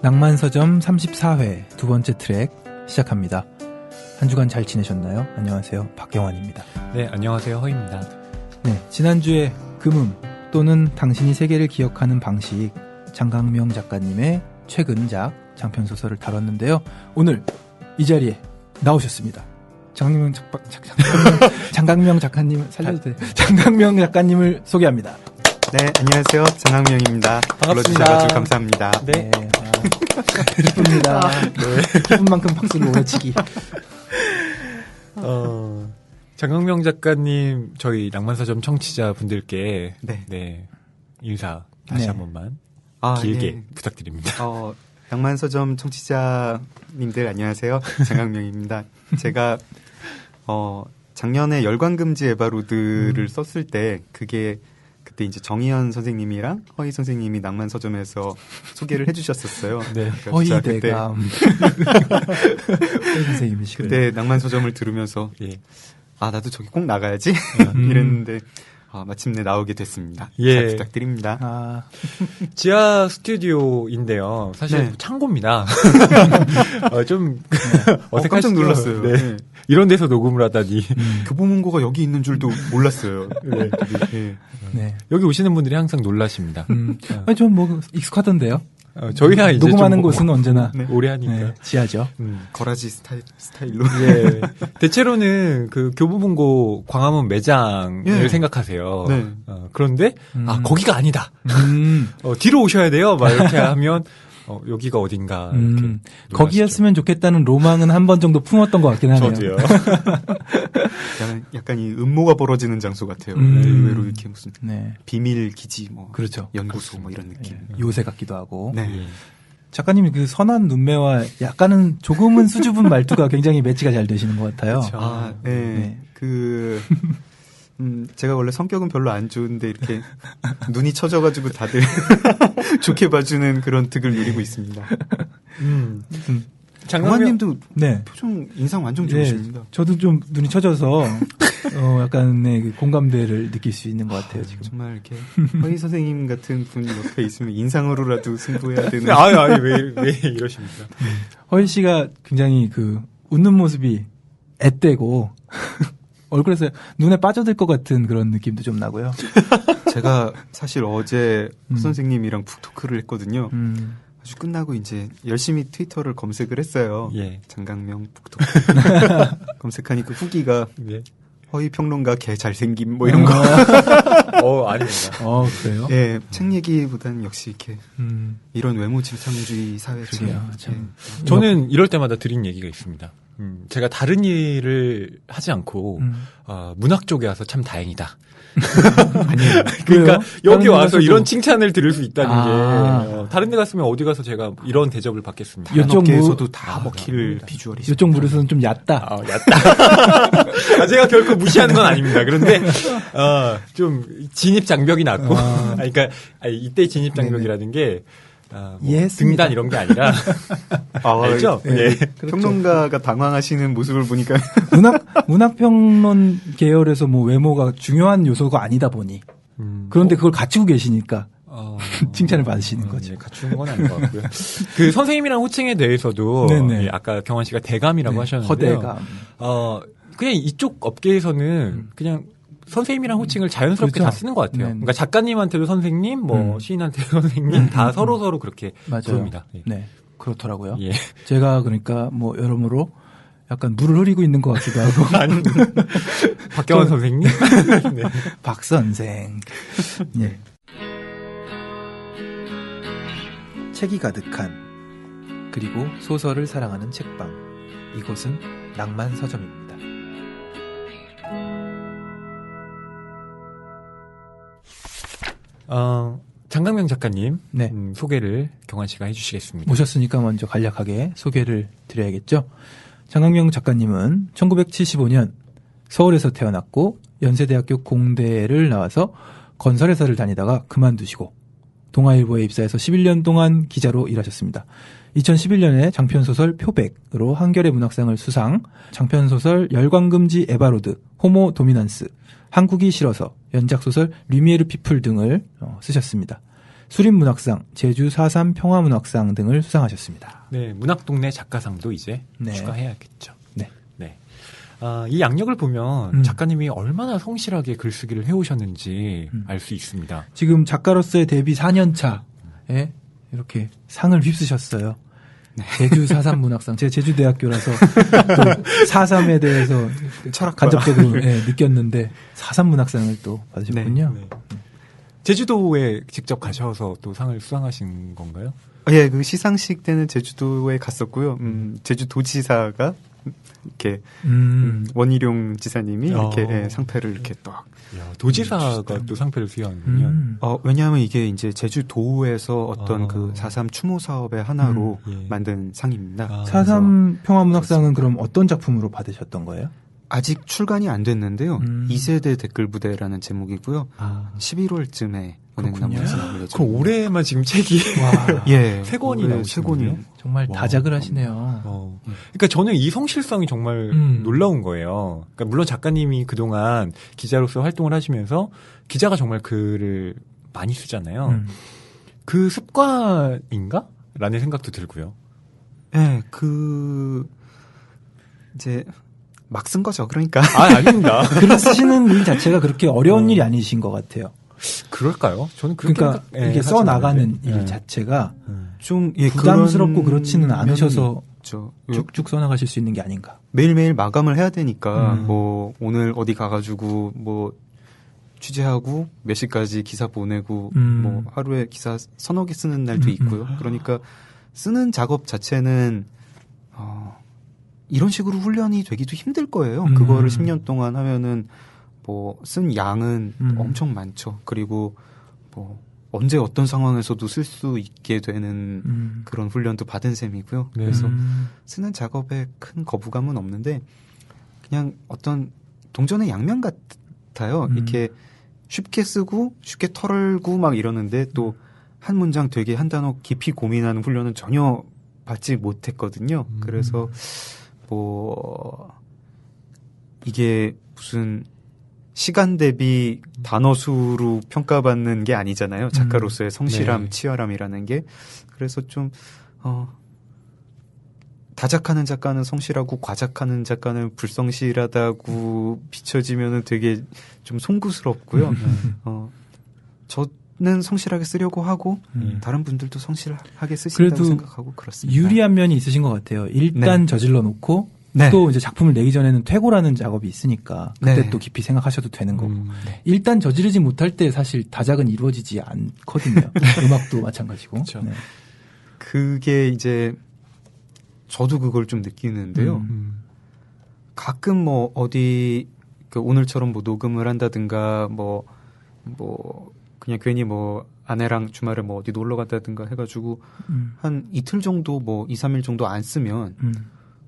낭만서점 34회 두 번째 트랙 시작합니다. 한 주간 잘 지내셨나요? 안녕하세요. 박경환입니다. 네, 안녕하세요. 허입니다. 네, 지난주에 금음 또는 당신이 세계를 기억하는 방식 장강명 작가님의 최근작 장편소설을 다뤘는데요. 오늘 이 자리에 나오셨습니다. 장강명 작가님 살려도 돼요. 장강명 작가님을 소개합니다. 네, 안녕하세요. 장강명입니다. 불러주셔서 감사합니다. 네. 기쁩니다. 네. 기쁜 만큼 박수를 오래치기. 장강명 작가님, 저희 낭만서점 청취자분들께 네, 인사 다시 한 번만 길게 부탁드립니다. 낭만서점 청취자님들 안녕하세요. 장강명입니다. 제가 작년에 열광금지 에바로드를 썼을 때 그때 이제 정희연 선생님이랑 허희 선생님이 낭만서점에서 소개를 해주셨었어요. 네. 허희 대감. 허희 선생님이시고요. 그때 낭만서점을 들으면서 나도 저기 꼭 나가야지 이랬는데 마침내 나오게 됐습니다. 잘 부탁드립니다. 지하 스튜디오인데요. 사실 창고입니다. 좀 어색하시죠? 깜짝 놀랐어요. 네. 이런 데서 녹음을 하다니. 교보문고가 여기 있는 줄도 몰랐어요. 네. 여기 오시는 분들이 항상 놀라십니다. 좀 뭐 익숙하던데요. 저희야 이제 녹음하는 곳은 언제나 오래 하니까 지하죠. 거라지 스타일로. 예. 대체로는 그 교보문고 광화문 매장을 생각하세요. 네. 그런데 거기가 아니다. 뒤로 오셔야 돼요. 막 이렇게 하면 여기가 어딘가. 이렇게 거기였으면 좋겠다는 로망은 한 번 정도 품었던 것 같긴 하네요. 저도요. 약간 이 음모가 벌어지는 장소 같아요. 의외로 이렇게 무슨 비밀 기지, 그렇죠. 연구소 이런 느낌. 요새 같기도 하고. 네. 작가님이 그 선한 눈매와 약간은 조금은 수줍은 말투가 굉장히 매치가 잘 되시는 것 같아요. 그렇죠. 제가 원래 성격은 별로 안 좋은데 이렇게 눈이 처져가지고 다들 좋게 봐주는 그런 득을 누리고 있습니다. 장관님도 표정 인상 완전 좋으십니다. 저도 좀 눈이 처져서 약간의 공감대를 느낄 수 있는 것 같아요. 지금 정말 이렇게 허희 선생님 같은 분이 옆에 있으면 인상으로라도 승부해야 되는. 왜 이러십니까? 허희 씨가 굉장히 그 웃는 모습이 앳되고 얼굴에서 눈에 빠져들 것 같은 그런 느낌도 좀 나고요. 제가 사실 어제 후 선생님이랑 푹토크를 했거든요. 아주 끝나고 이제 열심히 트위터를 검색을 했어요. 장강명 푹토크. 검색하니까 후기가 허희 평론가 개 잘생김 뭐 이런 거. 아닙니다. 그래요? 예, 책 얘기보다는 역시 이렇게 이런 외모 질상주의 사회처럼. 저는 이럴 때마다 드린 얘기가 있습니다. 제가 다른 일을 하지 않고 문학 쪽에 와서 참 다행이다. 아니에요. 그러니까 여기 와서 이런 칭찬을 들을 수 있다는 게 다른 데 갔으면 어디 가서 제가 이런 대접을 받겠습니다. 이쪽 업계에서도 다 먹힐 비주얼이죠. 이쪽 무릇은 좀 얕다. 얕다. 제가 결코 무시하는 건 아닙니다. 그런데 좀 진입 장벽이 낮고 그러니까 이때 진입 장벽이라는 게 등단 이런 게 아니라 알죠? 그렇죠. 평론가가 당황하시는 모습을 보니까 문학평론 계열에서 뭐 외모가 중요한 요소가 아니다 보니 그런데 그걸 갖추고 계시니까 칭찬을 받으시는 거죠. 갖추는 건 아닌 것 같고요. 그 선생님이랑 호칭에 대해서도 아까 경환 씨가 대감이라고 하셨는데요. 허대감. 그냥 이쪽 업계에서는 그냥 선생님이랑 호칭을 자연스럽게 다 쓰는 것 같아요. 그러니까 작가님한테도 선생님, 시인한테도 선생님, 다 서로 그렇게 부릅니다. 네, 그렇더라고요. 제가 그러니까 뭐 여러모로 약간 물을 흐리고 있는 것 같기도 하고. 박경환 선생님, 박 선생. 책이 가득한 그리고 소설을 사랑하는 책방. 이곳은 낭만서점입니다. 장강명 작가님 소개를 경환 씨가 해주시겠습니다. 오셨으니까 먼저 간략하게 소개를 드려야겠죠. 장강명 작가님은 1975년 서울에서 태어났고 연세대학교 공대를 나와서 건설회사를 다니다가 그만두시고 동아일보에 입사해서 11년 동안 기자로 일하셨습니다. 2011년에 장편소설 표백으로 한겨레 문학상을 수상, 장편소설 열광금지 에바로드, 호모 도미난스, 한국이 싫어서, 연작소설 리미에르 피플 등을 쓰셨습니다. 수립문학상, 제주 4.3 평화문학상 등을 수상하셨습니다. 네, 문학동네 작가상도 이제 네. 추가해야겠죠. 네. 네. 이 양력을 보면 작가님이 얼마나 성실하게 글쓰기를 해오셨는지 알 수 있습니다. 지금 작가로서의 데뷔 4년 차에 이렇게 상을 휩쓰셨어요. 네. 제주 4.3 문학상. 제가 제주대학교라서 또 4.3에 대해서 간접적으로 느꼈는데 4.3 문학상을 또 받으셨군요. 네. 네. 제주도에 직접 가셔서 또 상을 수상하신 건가요? 예, 그 시상식 때는 제주도에 갔었고요. 제주도지사가 이렇게 원희룡 지사님이 이렇게 상패를 이렇게 또 도지사가 또 상패를 수여하는군요. 왜냐하면 이게 이제 제주도에서 어떤 그 4.3 추모 사업의 하나로 만든 상입니다. 4.3 평화문학상은 그럼 어떤 작품으로 받으셨던 거예요? 아직 출간이 안 됐는데요. 2세대 댓글 부대라는 제목이고요. 11월쯤에 은행나무에서 나올 예정입니다. 그럼 올해만 지금 책이 예, 세 권이 나오시군요. 정말 다작을 하시네요. 그러니까 저는 이 성실성이 정말 놀라운 거예요. 그러니까 물론 작가님이 그동안 기자로서 활동을 하시면서 기자가 정말 글을 많이 쓰잖아요. 그 습관인가? 라는 생각도 들고요. 네, 이제 막 쓴 거죠. 그러니까. 아닙니다. 글을 쓰시는 일 자체가 그렇게 어려운 일이 아니신 것 같아요. 그럴까요? 저는 그러니까 이게 써 나가는 일 자체가 좀 부담스럽고 그렇지는 않으셔서 쭉쭉 써 나가실 수 있는 게 아닌가. 매일매일 마감을 해야 되니까 뭐 오늘 어디 가가지고 뭐 취재하고 몇 시까지 기사 보내고 뭐 하루에 기사 서너 개 쓰는 날도 있고요. 그러니까 쓰는 작업 자체는 이런 식으로 훈련이 되기도 힘들 거예요. 그거를 10년 동안 하면은 뭐 쓴 양은 엄청 많죠. 그리고 뭐 언제 어떤 상황에서도 쓸 수 있게 되는 그런 훈련도 받은 셈이고요. 네. 그래서 쓰는 작업에 큰 거부감은 없는데 그냥 어떤 동전의 양면 같아요. 이렇게 쉽게 쓰고 쉽게 털고 막 이러는데 또 한 문장 되게 한 단어 깊이 고민하는 훈련은 전혀 받지 못했거든요. 그래서 뭐 이게 무슨 시간 대비 단어 수로 평가받는 게 아니잖아요. 작가로서의 성실함, 네. 치열함이라는 게. 그래서 좀 다작하는 작가는 성실하고 과작하는 작가는 불성실하다고 비춰지면은 되게 좀 송구스럽고요. 저는 성실하게 쓰려고 하고 다른 분들도 성실하게 쓰신다고 생각하고 그렇습니다. 유리한 면이 있으신 것 같아요. 일단 저질러 놓고 또 이제 작품을 내기 전에는 퇴고라는 작업이 있으니까 그때 또 깊이 생각하셔도 되는 거고 일단 저지르지 못할 때 사실 다작은 이루어지지 않거든요. 음악도 마찬가지고. 그렇죠. 네. 그게 이제 저도 그걸 좀 느끼는데요. 가끔 뭐 어디 오늘처럼 뭐 녹음을 한다든가 뭐 그냥 괜히 뭐 아내랑 주말에 뭐 어디 놀러 갔다든가 해가지고 한 이틀 정도 뭐 2, 3일 정도 안 쓰면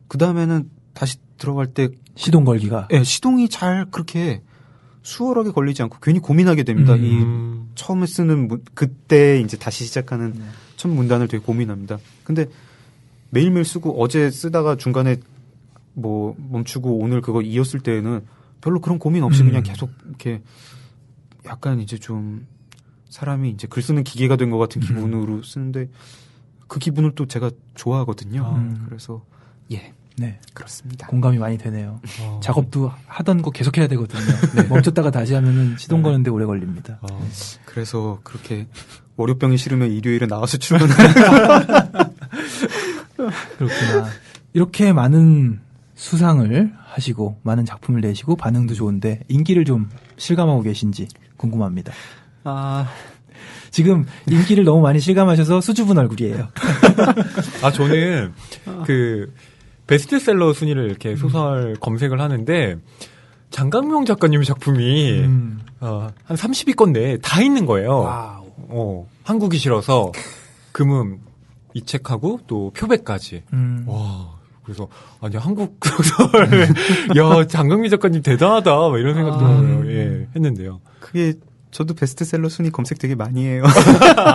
그 다음에는 다시 들어갈 때 시동 걸기가 시동이 잘 그렇게 수월하게 걸리지 않고 괜히 고민하게 됩니다. 이 처음에 쓰는 그때 이제 다시 시작하는 첫 문단을 되게 고민합니다. 근데 매일매일 쓰고 어제 쓰다가 중간에 뭐 멈추고 오늘 그거 이었을 때에는 별로 그런 고민 없이 그냥 계속 이렇게 약간 이제 좀 사람이 이제 글 쓰는 기계가 된 것 같은 기분으로 쓰는데 그 기분을 또 제가 좋아하거든요. 그래서 네. 그렇습니다. 공감이 많이 되네요. 작업도 하던 거 계속해야 되거든요. 멈췄다가 다시 하면은 시동 거는데 오래 걸립니다. 그래서 그렇게 월요병이 싫으면 일요일에 나와서 출근하는 그렇구나. 이렇게 많은 수상을 하시고 많은 작품을 내시고 반응도 좋은데 인기를 좀 실감하고 계신지 궁금합니다. 지금 인기를 너무 많이 실감하셔서 수줍은 얼굴이에요. 저는 그 베스트셀러 순위를 이렇게 소설 검색을 하는데 장강명 작가님 작품이 한 30위권 내에 다 있는 거예요. 와우. 한국이 싫어서 금음 이 책하고 또 표백까지. 와. 그래서 아니 한국 소설 야 장강민 작가님 대단하다 막 이런 생각도 했는데요. 그게 저도 베스트셀러 순위 검색 되게 많이 해요.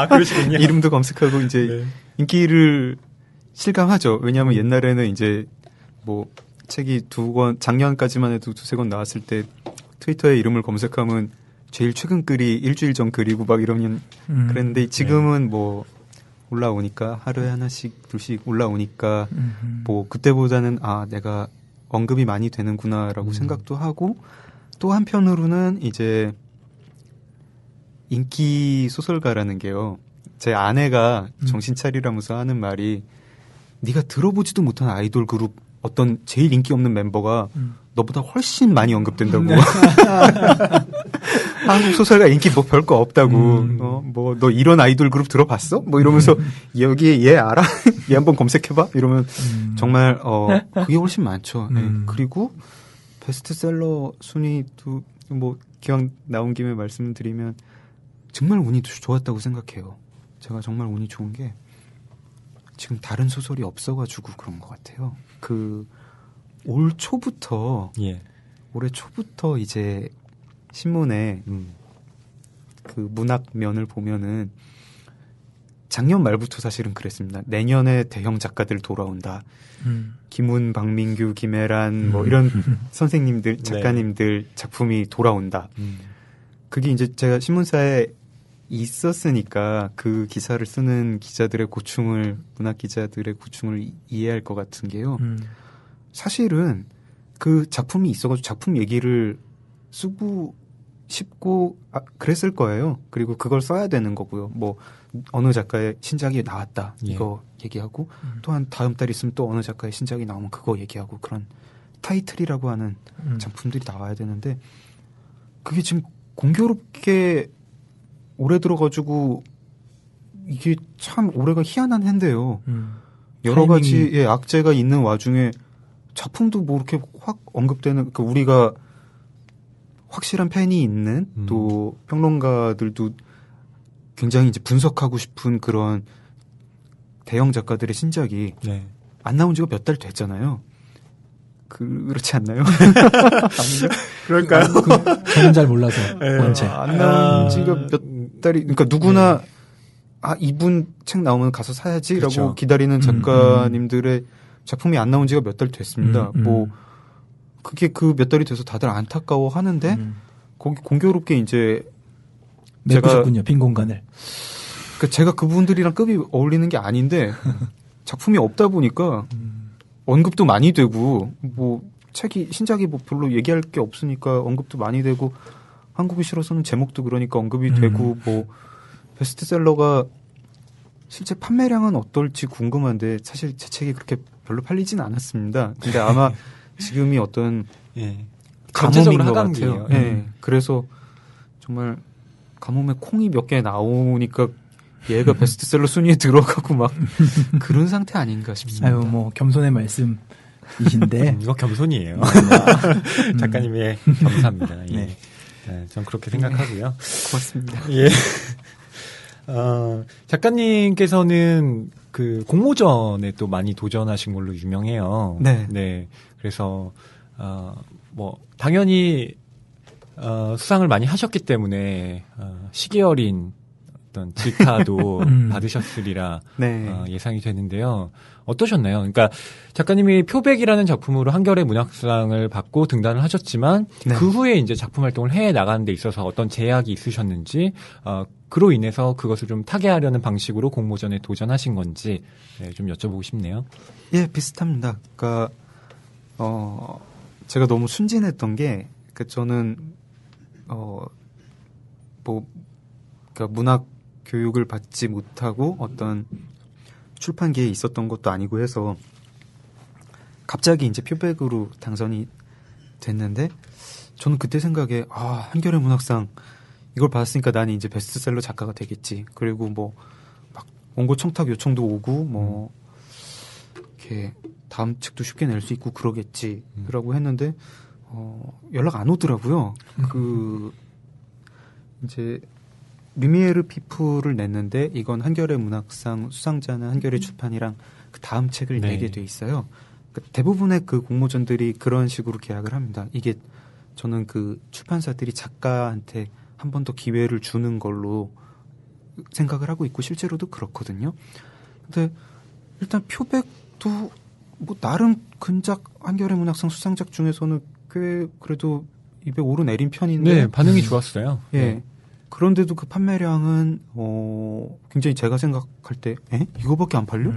그러시군요. 이름도 검색하고 이제 인기를 실감하죠. 왜냐하면 옛날에는 이제 뭐 책이 작년까지만 해도 2-3권 나왔을 때 트위터에 이름을 검색하면 제일 최근 글이 일주일 전 글이고 막 이러면 그랬는데 지금은 뭐 올라오니까 하루에 하나씩 둘씩 올라오니까 뭐 그때보다는 내가 언급이 많이 되는구나라고 생각도 하고 또 한편으로는 이제 인기 소설가라는 게요. 제 아내가 정신 차리라면서 하는 말이 네가 들어보지도 못한 아이돌 그룹 어떤 제일 인기 없는 멤버가 너보다 훨씬 많이 언급된다고. 한국 소설가 인기 뭐 별거 없다고. 뭐 너 이런 아이돌 그룹 들어봤어? 뭐 이러면서 여기 얘 알아? 얘 한번 검색해봐. 이러면 정말 그게 훨씬 많죠. 네. 그리고 베스트셀러 순위도 뭐 기왕 나온 김에 말씀드리면 정말 운이 좋았다고 생각해요. 제가 정말 운이 좋은 게 지금 다른 소설이 없어가지고 그런 것 같아요. 올 초부터 올해 초부터 이제 신문에 그 문학면을 보면은 작년 말부터 사실은 그랬습니다. 내년에 대형 작가들 돌아온다. 김훈, 박민규, 김혜란 뭐 이런 선생님들, 작가님들 작품이 돌아온다. 그게 이제 제가 신문사에 있었으니까 그 기사를 쓰는 기자들의 고충을 문학 기자들의 고충을 이해할 것 같은 게요. 사실은 그 작품이 있어가지고 작품 얘기를 쓰고 싶고 그랬을 거예요. 그리고 그걸 써야 되는 거고요. 뭐 어느 작가의 신작이 나왔다 이거 얘기하고 또한 다음 달 있으면 또 어느 작가의 신작이 나오면 그거 얘기하고 그런 타이틀이라고 하는 작품들이 나와야 되는데 그게 지금 공교롭게 올해 들어가지고 이게 참 올해가 희한한 해인데요. 여러 가지의 악재가 있는 와중에 작품도 뭐 이렇게 확 언급되는, 그러니까 우리가 확실한 팬이 있는 또 평론가들도 굉장히 이제 분석하고 싶은 그런 대형 작가들의 신작이 안 나온 지가 몇 달 됐잖아요. 그렇지 않나요? 그럴까요? 저는 잘 몰라서. 원체. 안 나온 지가 몇 달이, 그러니까 누구나 이분 책 나오면 가서 사야지라고 그렇죠. 기다리는 작가님들의 작품이 안 나온 지가 몇 달 됐습니다. 뭐 그게 그 몇 달이 돼서 다들 안타까워 하는데 거기 공교롭게 이제 메꾸셨군요. 빈 공간을. 그러니까 제가 그분들이랑 급이 어울리는 게 아닌데 작품이 없다 보니까 언급도 많이 되고 뭐 책이 신작이 뭐 별로 얘기할 게 없으니까 언급도 많이 되고 한국이 싫어서는 제목도 그러니까 언급이 되고 뭐 베스트셀러가 실제 판매량은 어떨지 궁금한데 사실 제 책이 그렇게 별로 팔리진 않았습니다. 근데 아마 지금이 어떤 가뭄인 것 같아요. 그래서 정말 가뭄에 콩이 몇 개 나오니까 얘가 베스트셀러 순위에 들어가고 막 그런 상태 아닌가 싶습니다. 아유, 뭐 겸손의 말씀이신데 이거 겸손이에요. 작가님의 감사합니다. 네, 전 그렇게 생각하고요. 고맙습니다. 예. 작가님께서는 그 공모전에 또 많이 도전하신 걸로 유명해요. 네. 그래서 뭐 당연히 수상을 많이 하셨기 때문에 시기 어린 어떤 질타도 받으셨으리라 예상이 되는데요. 어떠셨나요? 그러니까 작가님이 표백이라는 작품으로 한겨레 문학상을 받고 등단을 하셨지만 그 후에 이제 작품 활동을 해 나가는 데 있어서 어떤 제약이 있으셨는지 그로 인해서 그것을 좀 타개하려는 방식으로 공모전에 도전하신 건지 좀 여쭤보고 싶네요. 예, 비슷합니다. 그러니까 제가 너무 순진했던 게 그러니까 저는 그러니까 문학 교육을 받지 못하고 어떤 출판계에 있었던 것도 아니고 해서 갑자기 이제 표백으로 당선이 됐는데 저는 그때 생각에 한겨레 문학상 이걸 받았으니까 나는 이제 베스트셀러 작가가 되겠지. 그리고 뭐 막 원고 청탁 요청도 오고 뭐 이렇게 다음 책도 쉽게 낼 수 있고 그러겠지라고 했는데 연락 안 오더라고요. 이제 루미에르 피플을 냈는데 이건 한겨레 문학상 수상자는 한겨레 출판이랑 그 다음 책을 내게 돼 있어요. 그러니까 대부분의 그 공모전들이 그런 식으로 계약을 합니다. 이게 저는 그 출판사들이 작가한테 한 번 더 기회를 주는 걸로 생각을 하고 있고 실제로도 그렇거든요. 근데 일단 표백도 뭐 나름 근작 한겨레 문학상 수상작 중에서는 꽤 그래도 입에 오르내린 편인데. 네, 반응이 좋았어요. 예. 네. 그런데도 그 판매량은 굉장히 제가 생각할 때 이거밖에 안 팔려?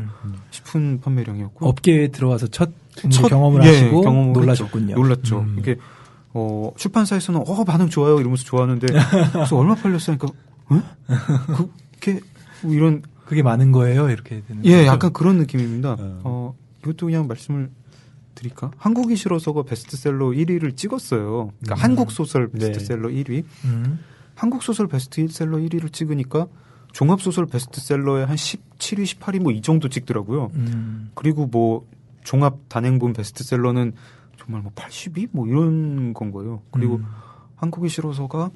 싶은 판매량이었고 업계에 들어와서 첫 경험을 하시고 놀라셨군요. 놀랐죠. 이게 출판사에서는 반응 좋아요 이러면서 좋아하는데 그래서 얼마 팔렸으니까 그게 뭐 이런 그게 많은 거예요 이렇게 되는 예 거죠? 약간 그런 느낌입니다. 이것도 그냥 말씀을 드릴까? 한국이 싫어서가 베스트셀러 1위를 찍었어요. 그러니까 한국 소설 베스트셀러 1위. 한국 소설 베스트셀러 1위를 찍으니까 종합 소설 베스트셀러에 한 17위, 18위 뭐 이 정도 찍더라고요. 그리고 뭐 종합 단행본 베스트셀러는 정말 뭐 80위 뭐 이런 건 거예요. 그리고 한국이 싫어서가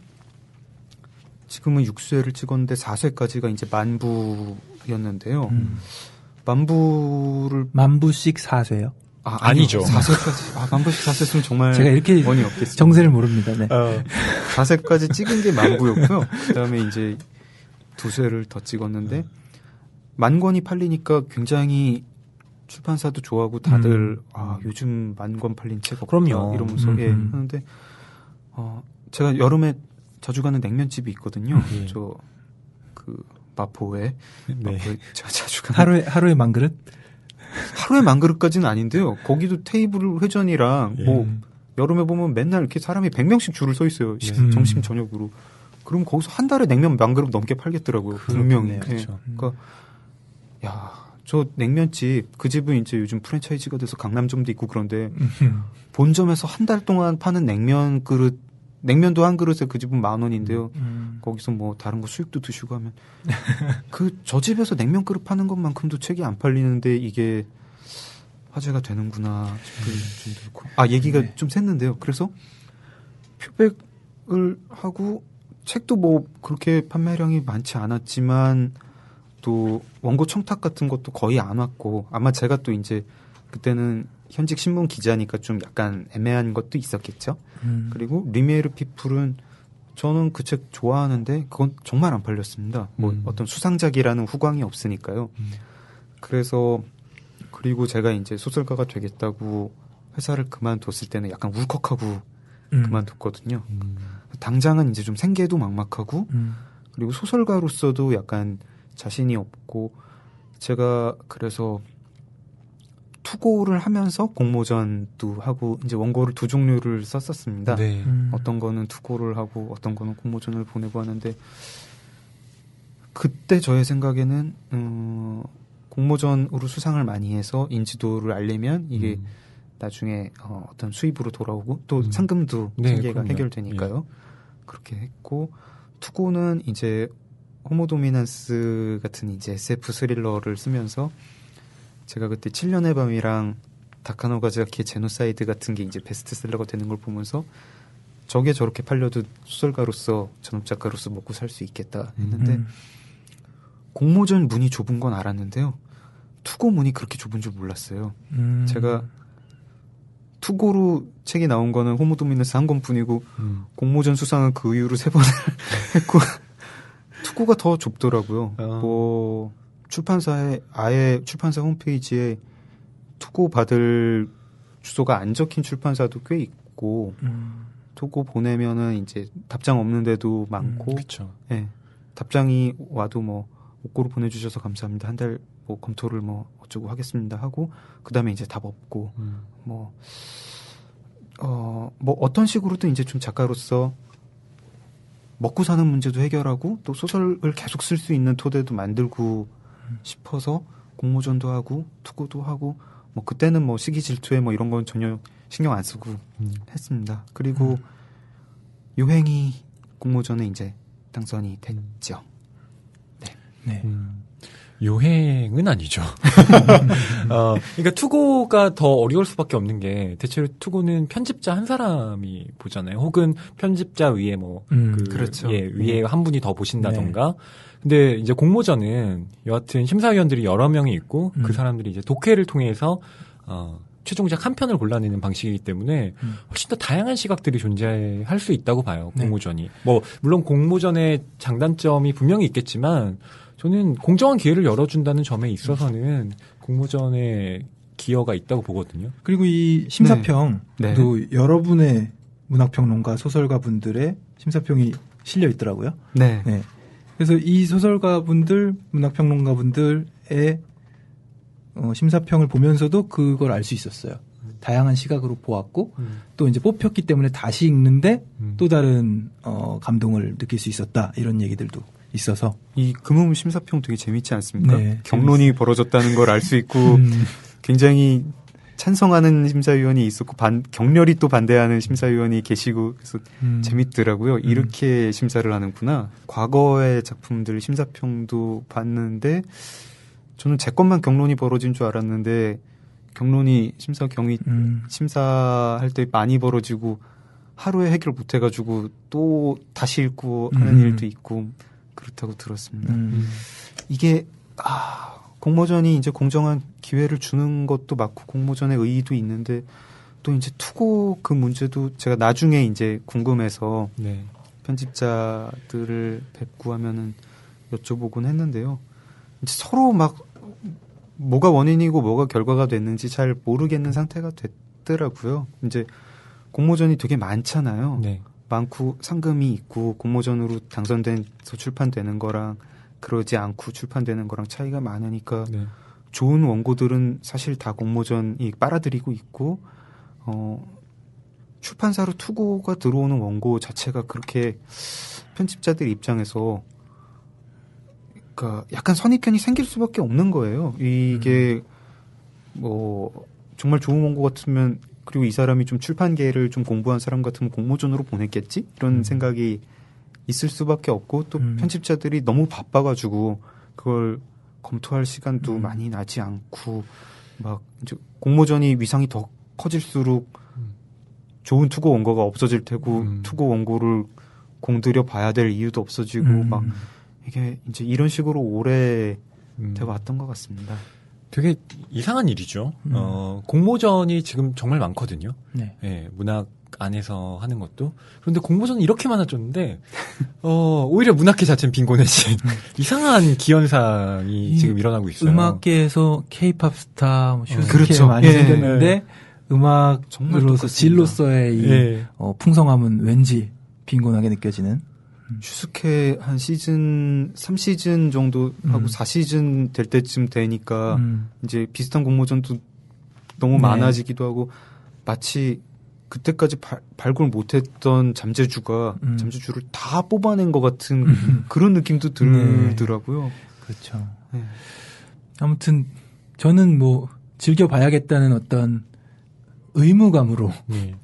지금은 6쇄를 찍었는데 4쇄까지가 이제 만부였는데요. 만부씩 4쇄요? 아니죠. 4쇄까지. 만부씩 4쇄는 정말 제가 이렇게 원이 없겠습니다. 정세를 모릅니다. 네. 4쇄까지 찍은 게 만부였고요. 그다음에 이제 2쇄를 더 찍었는데 만 권이 팔리니까 굉장히 출판사도 좋아하고 다들 요즘 10,000권 팔린 책 없다 그럼요. 이러면서 하는데 제가 여름에 자주 가는 냉면집이 있거든요. 저 그 마포에 제가 자주 가는 하루에 만 그릇? 하루에 만 그릇까지는 아닌데요. 거기도 테이블 회전이랑 뭐 여름에 보면 맨날 이렇게 사람이 100명씩 줄을 서 있어요. 점심 저녁으로. 그럼 거기서 한 달에 냉면 만 그릇 넘게 팔겠더라고요. 분명히. 그렇죠. 그러니까 저 냉면집 그 집은 이제 요즘 프랜차이즈가 돼서 강남점도 있고 그런데 본점에서 한 달 동안 파는 냉면도 한 그릇에 그 집은 10,000원인데요. 거기서 뭐 다른 거 수육도 드시고 하면 저 집에서 냉면 그릇 파는 것만큼도 책이 안 팔리는데 이게 화제가 되는구나 싶은 좀 들고. 얘기가 좀 샜는데요. 그래서 표백을 하고 책도 뭐 그렇게 판매량이 많지 않았지만 또 원고 청탁 같은 것도 거의 안 왔고 아마 제가 또 이제 그때는 현직 신문 기자니까 좀 약간 애매한 것도 있었겠죠. 그리고 리메이르 피플은 저는 그 책 좋아하는데 그건 정말 안 팔렸습니다. 뭐 어떤 수상작이라는 후광이 없으니까요. 그래서 그리고 제가 이제 소설가가 되겠다고 회사를 그만뒀을 때는 약간 울컥하고 그만뒀거든요. 당장은 이제 좀 생계도 막막하고 그리고 소설가로서도 약간 자신이 없고 제가 그래서 투고를 하면서 공모전도 하고 이제 원고를 2종류를 썼었습니다. 네. 어떤 거는 투고를 하고 어떤 거는 공모전을 보내고 하는데 그때 저의 생각에는 공모전으로 수상을 많이 해서 인지도를 알려면 이게 나중에 어떤 수입으로 돌아오고 또 상금도 생계가 해결되니까요. 그렇게 했고 투고는 이제 호모도미넌스 같은 이제 SF 스릴러를 쓰면서 제가 그때 7년의 밤이랑 다카노가자키의 제노사이드 같은 게 이제 베스트셀러가 되는 걸 보면서 저게 저렇게 팔려도 소설가로서 전업 작가로서 먹고 살 수 있겠다 했는데 공모전 문이 좁은 건 알았는데요. 투고 문이 그렇게 좁은 줄 몰랐어요. 제가 투고로 책이 나온 거는 호모도미넌스 한 권뿐이고 공모전 수상은 그 이후로 3번을 했고 투고가 더 좁더라고요. 뭐 출판사에 아예 출판사 홈페이지에 투고 받을 주소가 안 적힌 출판사도 꽤 있고 투고 보내면은 이제 답장 없는데도 많고 네, 답장이 와도 뭐 옥고로 보내주셔서 감사합니다. 한 달 뭐 검토를 뭐 어쩌고 하겠습니다 하고 그 다음에 이제 답 없고 뭐 어떤 식으로든 이제 좀 작가로서 먹고 사는 문제도 해결하고 또 소설을 계속 쓸 수 있는 토대도 만들고 싶어서 공모전도 하고 투고도 하고 뭐 그때는 뭐 시기 질투에 뭐 이런 건 전혀 신경 안 쓰고 했습니다. 그리고 요행이 공모전에 이제 당선이 됐죠. 네. 요행은 아니죠. 그러니까 투고가 더 어려울 수밖에 없는 게 대체로 투고는 편집자 한 사람이 보잖아요. 혹은 편집자 위에 그렇죠. 위에 한 분이 더 보신다던가. 근데 이제 공모전은 여하튼 심사위원들이 여러 명이 있고 그 사람들이 이제 독해를 통해서 최종작 한 편을 골라내는 방식이기 때문에 훨씬 더 다양한 시각들이 존재할 수 있다고 봐요. 공모전이. 뭐 물론 공모전의 장단점이 분명히 있겠지만 저는 공정한 기회를 열어준다는 점에 있어서는 공모전에 기여가 있다고 보거든요. 그리고 이 심사평도 여러분의 문학평론가, 소설가 분들의 심사평이 실려 있더라고요. 네. 네. 그래서 이 소설가 분들, 문학평론가 분들의 심사평을 보면서도 그걸 알 수 있었어요. 다양한 시각으로 보았고 또 이제 뽑혔기 때문에 다시 읽는데 또 다른 감동을 느낄 수 있었다 이런 얘기들도 있어서 이 금음 심사평 되게 재밌지 않습니까? 네, 경론이 벌어졌다는 걸 알 수 있고 굉장히 찬성하는 심사위원이 있었고 격렬히 또 반대하는 심사위원이 계시고 그래서 재밌더라고요. 이렇게 심사를 하는구나. 과거의 작품들 심사평도 봤는데 저는 제 것만 경론이 벌어진 줄 알았는데 경론이 심사할 때 많이 벌어지고 하루에 해결 못 해가지고 또 다시 읽고 하는 일도 있고 그렇다고 들었습니다. 이게 공모전이 이제 공정한 기회를 주는 것도 맞고 공모전의 의의도 있는데 또 이제 투고 그 문제도 제가 나중에 이제 궁금해서 네. 편집자들을 뵙고 하면은 여쭤보곤 했는데요. 이제 서로 막 뭐가 원인이고 뭐가 결과가 됐는지 잘 모르겠는 상태가 됐더라고요. 이제 공모전이 되게 많잖아요. 네. 많고 상금이 있고 공모전으로 당선돼서 출판되는 거랑 그러지 않고 출판되는 거랑 차이가 많으니까 네. 좋은 원고들은 사실 다 공모전이 빨아들이고 있고 출판사로 투고가 들어오는 원고 자체가 그렇게 편집자들 입장에서 그러니까 약간 선입견이 생길 수밖에 없는 거예요. 이게 뭐 정말 좋은 원고 같으면 그리고 이 사람이 좀 출판계를 좀 공부한 사람 같으면 공모전으로 보냈겠지? 이런 생각이 있을 수밖에 없고 또 편집자들이 너무 바빠가지고 그걸 검토할 시간도 많이 나지 않고 막 이제 공모전이 위상이 더 커질수록 좋은 투고 원고가 없어질 테고 투고 원고를 공들여 봐야 될 이유도 없어지고 막 이게 이제 이런 식으로 오래 돼 왔던 것 같습니다. 되게 이상한 일이죠. 공모전이 지금 정말 많거든요. 네. 네, 문학 안에서 하는 것도. 그런데 공모전은 이렇게 많아졌는데, 오히려 문학계 자체는 빈곤해진 이상한 기현상이 지금 일어나고 있어요. 음악계에서 케이팝 스타, 뭐 슈스케 그렇죠. 많이 예. 생겼는데, 음악으로서 질로서의 이 예. 풍성함은 왠지 빈곤하게 느껴지는. 슈스케 한 시즌 3시즌 정도 하고 4시즌 될 때쯤 되니까 이제 비슷한 공모전도 너무 네. 많아지기도 하고 마치 그때까지 발굴 못했던 잠재주가 잠재주를 다 뽑아낸 것 같은 그런 느낌도 들더라고요. 네. 그렇죠. 네. 아무튼 저는 뭐 즐겨봐야겠다는 어떤 의무감으로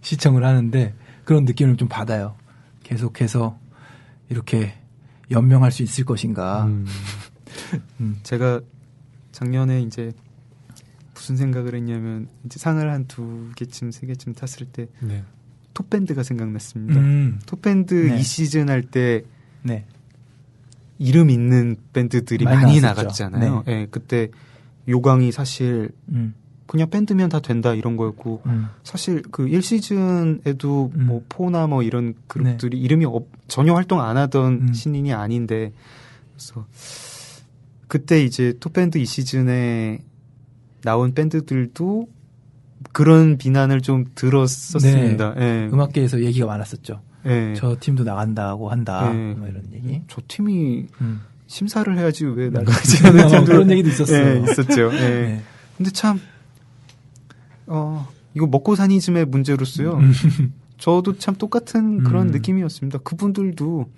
시청을 하는데 그런 느낌을 좀 받아요. 계속해서 이렇게 연명할 수 있을 것인가. 제가 작년에 이제 무슨 생각을 했냐면 이제 상을 한 2개쯤 3개쯤 탔을 때 네. 톱밴드가 생각났습니다. 톱밴드 네. 2시즌 할 때 네. 이름 있는 밴드들이 많이 나갔잖아요. 네. 네, 그때 요강이 사실 그냥 밴드면 다 된다 이런 거였고 사실 그 1시즌에도 뭐 포나 뭐 이런 그룹들이 네. 이름이 전혀 활동 안 하던 신인이 아닌데 그래서 그때 이제 톱밴드 2시즌에 나온 밴드들도 그런 비난을 좀 들었었습니다. 네. 네. 음악계에서 얘기가 많았었죠. 네. 저 팀도 나간다고 한다. 네. 뭐 이런 얘기. 저 팀이 심사를 해야지 왜 나가지 않은 팀도 그런 얘기도 있었어요. 네, 있었죠. 네. 네. 근데 참 이거 먹고 사니즘의 문제로서요. 저도 참 똑같은 그런 느낌이었습니다. 그분들도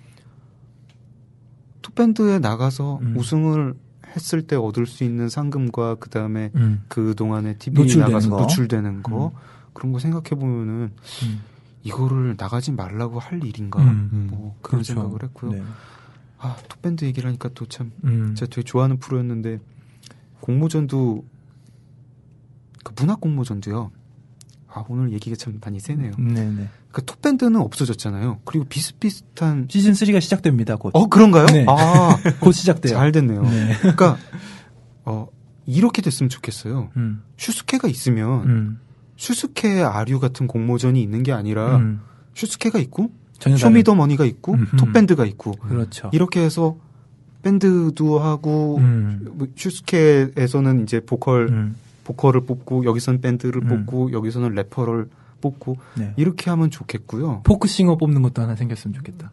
톱밴드에 나가서 우승을 했을 때 얻을 수 있는 상금과 그 다음에 그 동안에 TV에 나가서 노출되는 거 그런 거 생각해 보면은 이거를 나가지 말라고 할 일인가 뭐 그런 그렇죠. 생각을 했고요. 네. 톱밴드 얘기를 하니까 또 참 제가 되게 좋아하는 프로였는데 공모전도 그 문학 공모전도요. 오늘 얘기가 참 많이 세네요. 네네. 그 톱밴드는 없어졌잖아요. 그리고 비슷비슷한 시즌 3가 시작됩니다. 곧. 그런가요? 네. 곧 시작돼요. 잘 됐네요. 네. 그러니까 이렇게 됐으면 좋겠어요. 슈스케가 있으면 슈스케의 아류 같은 공모전이 있는 게 아니라 슈스케가 있고 쇼미더머니가 있고 톱밴드가 있고 그렇죠. 이렇게 해서 밴드도 하고 슈스케에서는 이제 보컬을 뽑고 여기서는 밴드를 뽑고 여기서는 래퍼를 뽑고 네. 이렇게 하면 좋겠고요. 포크싱어 뽑는 것도 하나 생겼으면 좋겠다.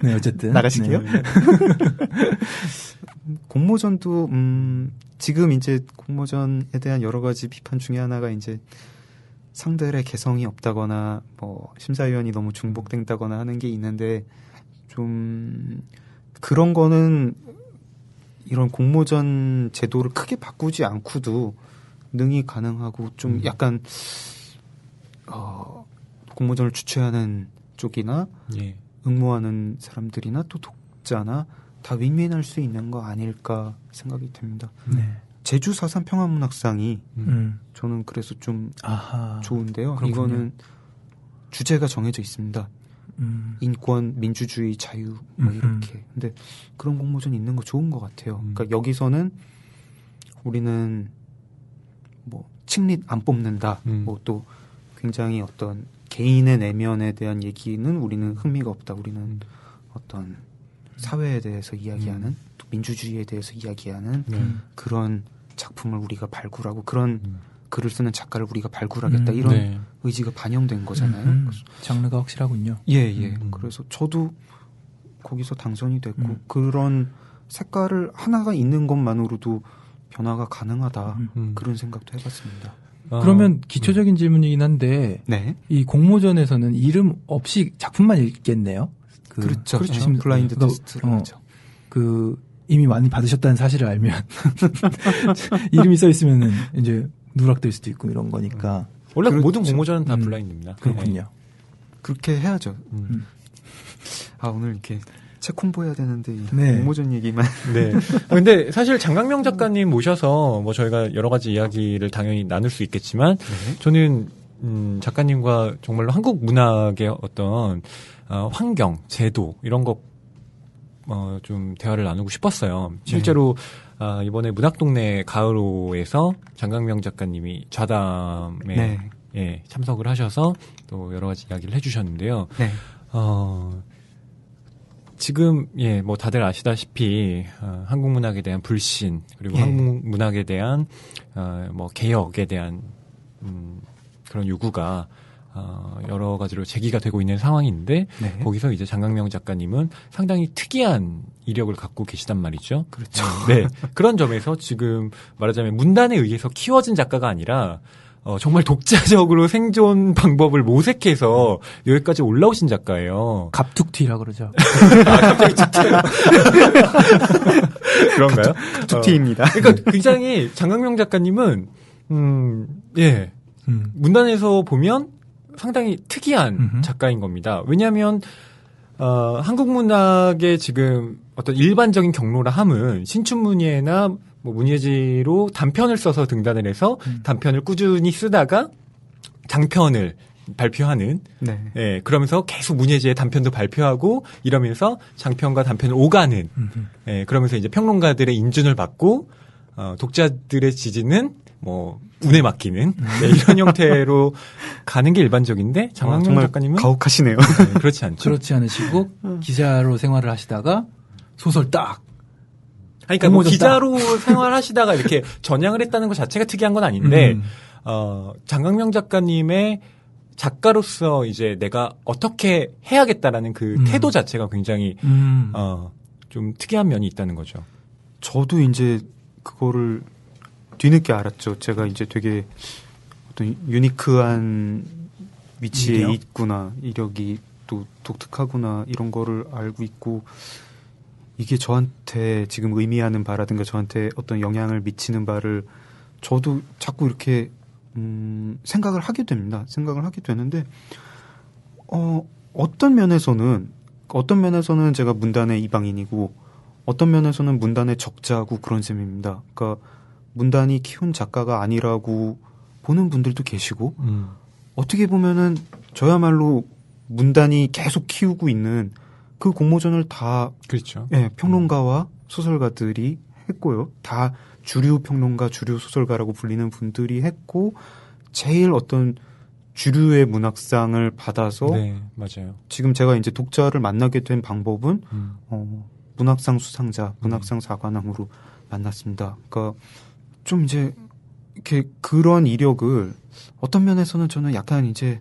네, 어쨌든 나가실게요. 네. 공모전도 지금 이제 공모전에 대한 여러 가지 비판 중에 하나가 이제 상들의 개성이 없다거나 뭐 심사위원이 너무 중복된다거나 하는 게 있는데 좀 그런 거는 이런 공모전 제도를 크게 바꾸지 않고도 능히 가능하고 좀 약간 공모전을 주최하는 쪽이나 예. 응모하는 사람들이나 또 독자나 다 윈윈할 수 있는 거 아닐까 생각이 듭니다. 네. 제주 4.3 평화문학상이 저는 그래서 좀 좋은데요. 그렇군요. 이거는 주제가 정해져 있습니다. 인권, 민주주의, 자유 뭐 이렇게. 근데 그런 공모전 있는 거 좋은 것 같아요. 그러니까 여기서는 우리는 뭐 칭릿 안 뽑는다. 뭐 또 굉장히 어떤 개인의 내면에 대한 얘기는 우리는 흥미가 없다. 우리는 어떤 사회에 대해서 이야기하는 또 민주주의에 대해서 이야기하는 그런 작품을 우리가 발굴하고 그런 글을 쓰는 작가를 우리가 발굴하겠다 이런 네. 의지가 반영된 거잖아요. 장르가 확실하군요. 예. 그래서 저도 거기서 당선이 됐고 그런 색깔을 하나가 있는 것만으로도 변화가 가능하다 그런 생각도 해봤습니다. 그러면 기초적인 질문이긴 한데 네. 이 공모전에서는 이름 없이 작품만 읽겠네요. 그렇죠. 지금 블라인드 테스트죠. 이미 많이 받으셨다는 사실을 알면 이름이 써 있으면은 이제 누락될 수도 있고 이런 거니까. 원래 모든 공모전은 다 블라인드입니다. 그렇군요. 네. 그렇게 해야죠. 오늘 이렇게 책 홍보해야 되는데 네. 공모전 얘기만. 네. 근데 사실 장강명 작가님 모셔서 뭐 저희가 여러 가지 이야기를 당연히 나눌 수 있겠지만 저는 작가님과 정말로 한국 문학의 어떤 환경, 제도 이런 거 좀 대화를 나누고 싶었어요. 실제로 이번에 문학동네 가을호에서 장강명 작가님이 좌담에 예, 참석을 하셔서 또 여러 가지 이야기를 해주셨는데요. 네. 지금 뭐 다들 아시다시피 한국 문학에 대한 불신 그리고 한국 문학에 대한 뭐 개혁에 대한 그런 요구가 여러 가지로 제기가 되고 있는 상황인데 거기서 이제 장강명 작가님은 상당히 특이한 이력을 갖고 계시단 말이죠. 그렇죠. 네. 그런 점에서 지금 말하자면 문단에 의해서 키워진 작가가 아니라 정말 독자적으로 생존 방법을 모색해서 여기까지 올라오신 작가예요. 갑툭튀라 그러죠. 갑자기 그런가요? 갑툭튀입니다. 그러니까 굉장히 장강명 작가님은 문단에서 보면 상당히 특이한 작가인 겁니다. 왜냐하면 한국 문학의 지금 어떤 일반적인 경로라 함은 신춘문예나 뭐 문예지로 단편을 써서 등단을 해서 단편을 꾸준히 쓰다가 장편을 발표하는 그러면서 계속 문예지에 단편도 발표하고 이러면서 장편과 단편을 오가는 그러면서 이제 평론가들의 인준을 받고 독자들의 지지는 뭐 운에 맡기는 이런 형태로 가는 게 일반적인데 장강명 작가님은 가혹하시네요. 그렇지 않죠. 그렇지 않으시고 기자로 생활을 하시다가 소설 딱. 그러니까 뭐 기자로 생활하시다가 이렇게 전향을 했다는 것 자체가 특이한 건 아닌데 장강명 작가님의 작가로서 이제 내가 어떻게 해야겠다라는 그 태도 자체가 굉장히 좀 특이한 면이 있다는 거죠. 저도 이제 그거를 뒤늦게 알았죠. 제가 이제 되게 어떤 유니크한 위치에 있구나, 이력이 또 독특하구나 이런 거를 알고 있고 이게 저한테 지금 의미하는 바라든가 저한테 어떤 영향을 미치는 바를 저도 자꾸 이렇게 생각을 하게 됩니다. 생각을 하게 되는데 어떤 면에서는 제가 문단의 이방인이고 어떤 면에서는 문단의 적자고 그런 셈입니다. 그러니까 문단이 키운 작가가 아니라고 보는 분들도 계시고 어떻게 보면은 저야말로 문단이 계속 키우고 있는 그 공모전을 다 그렇죠. 평론가와 소설가들이 했고요. 다 주류 평론가, 주류 소설가라고 불리는 분들이 했고 제일 어떤 주류의 문학상을 받아서 맞아요. 지금 제가 이제 독자를 만나게 된 방법은 문학상 수상자, 문학상 사관왕으로 만났습니다. 그러니까 좀 이제 이렇게 그런 이력을 어떤 면에서는 저는 약간 이제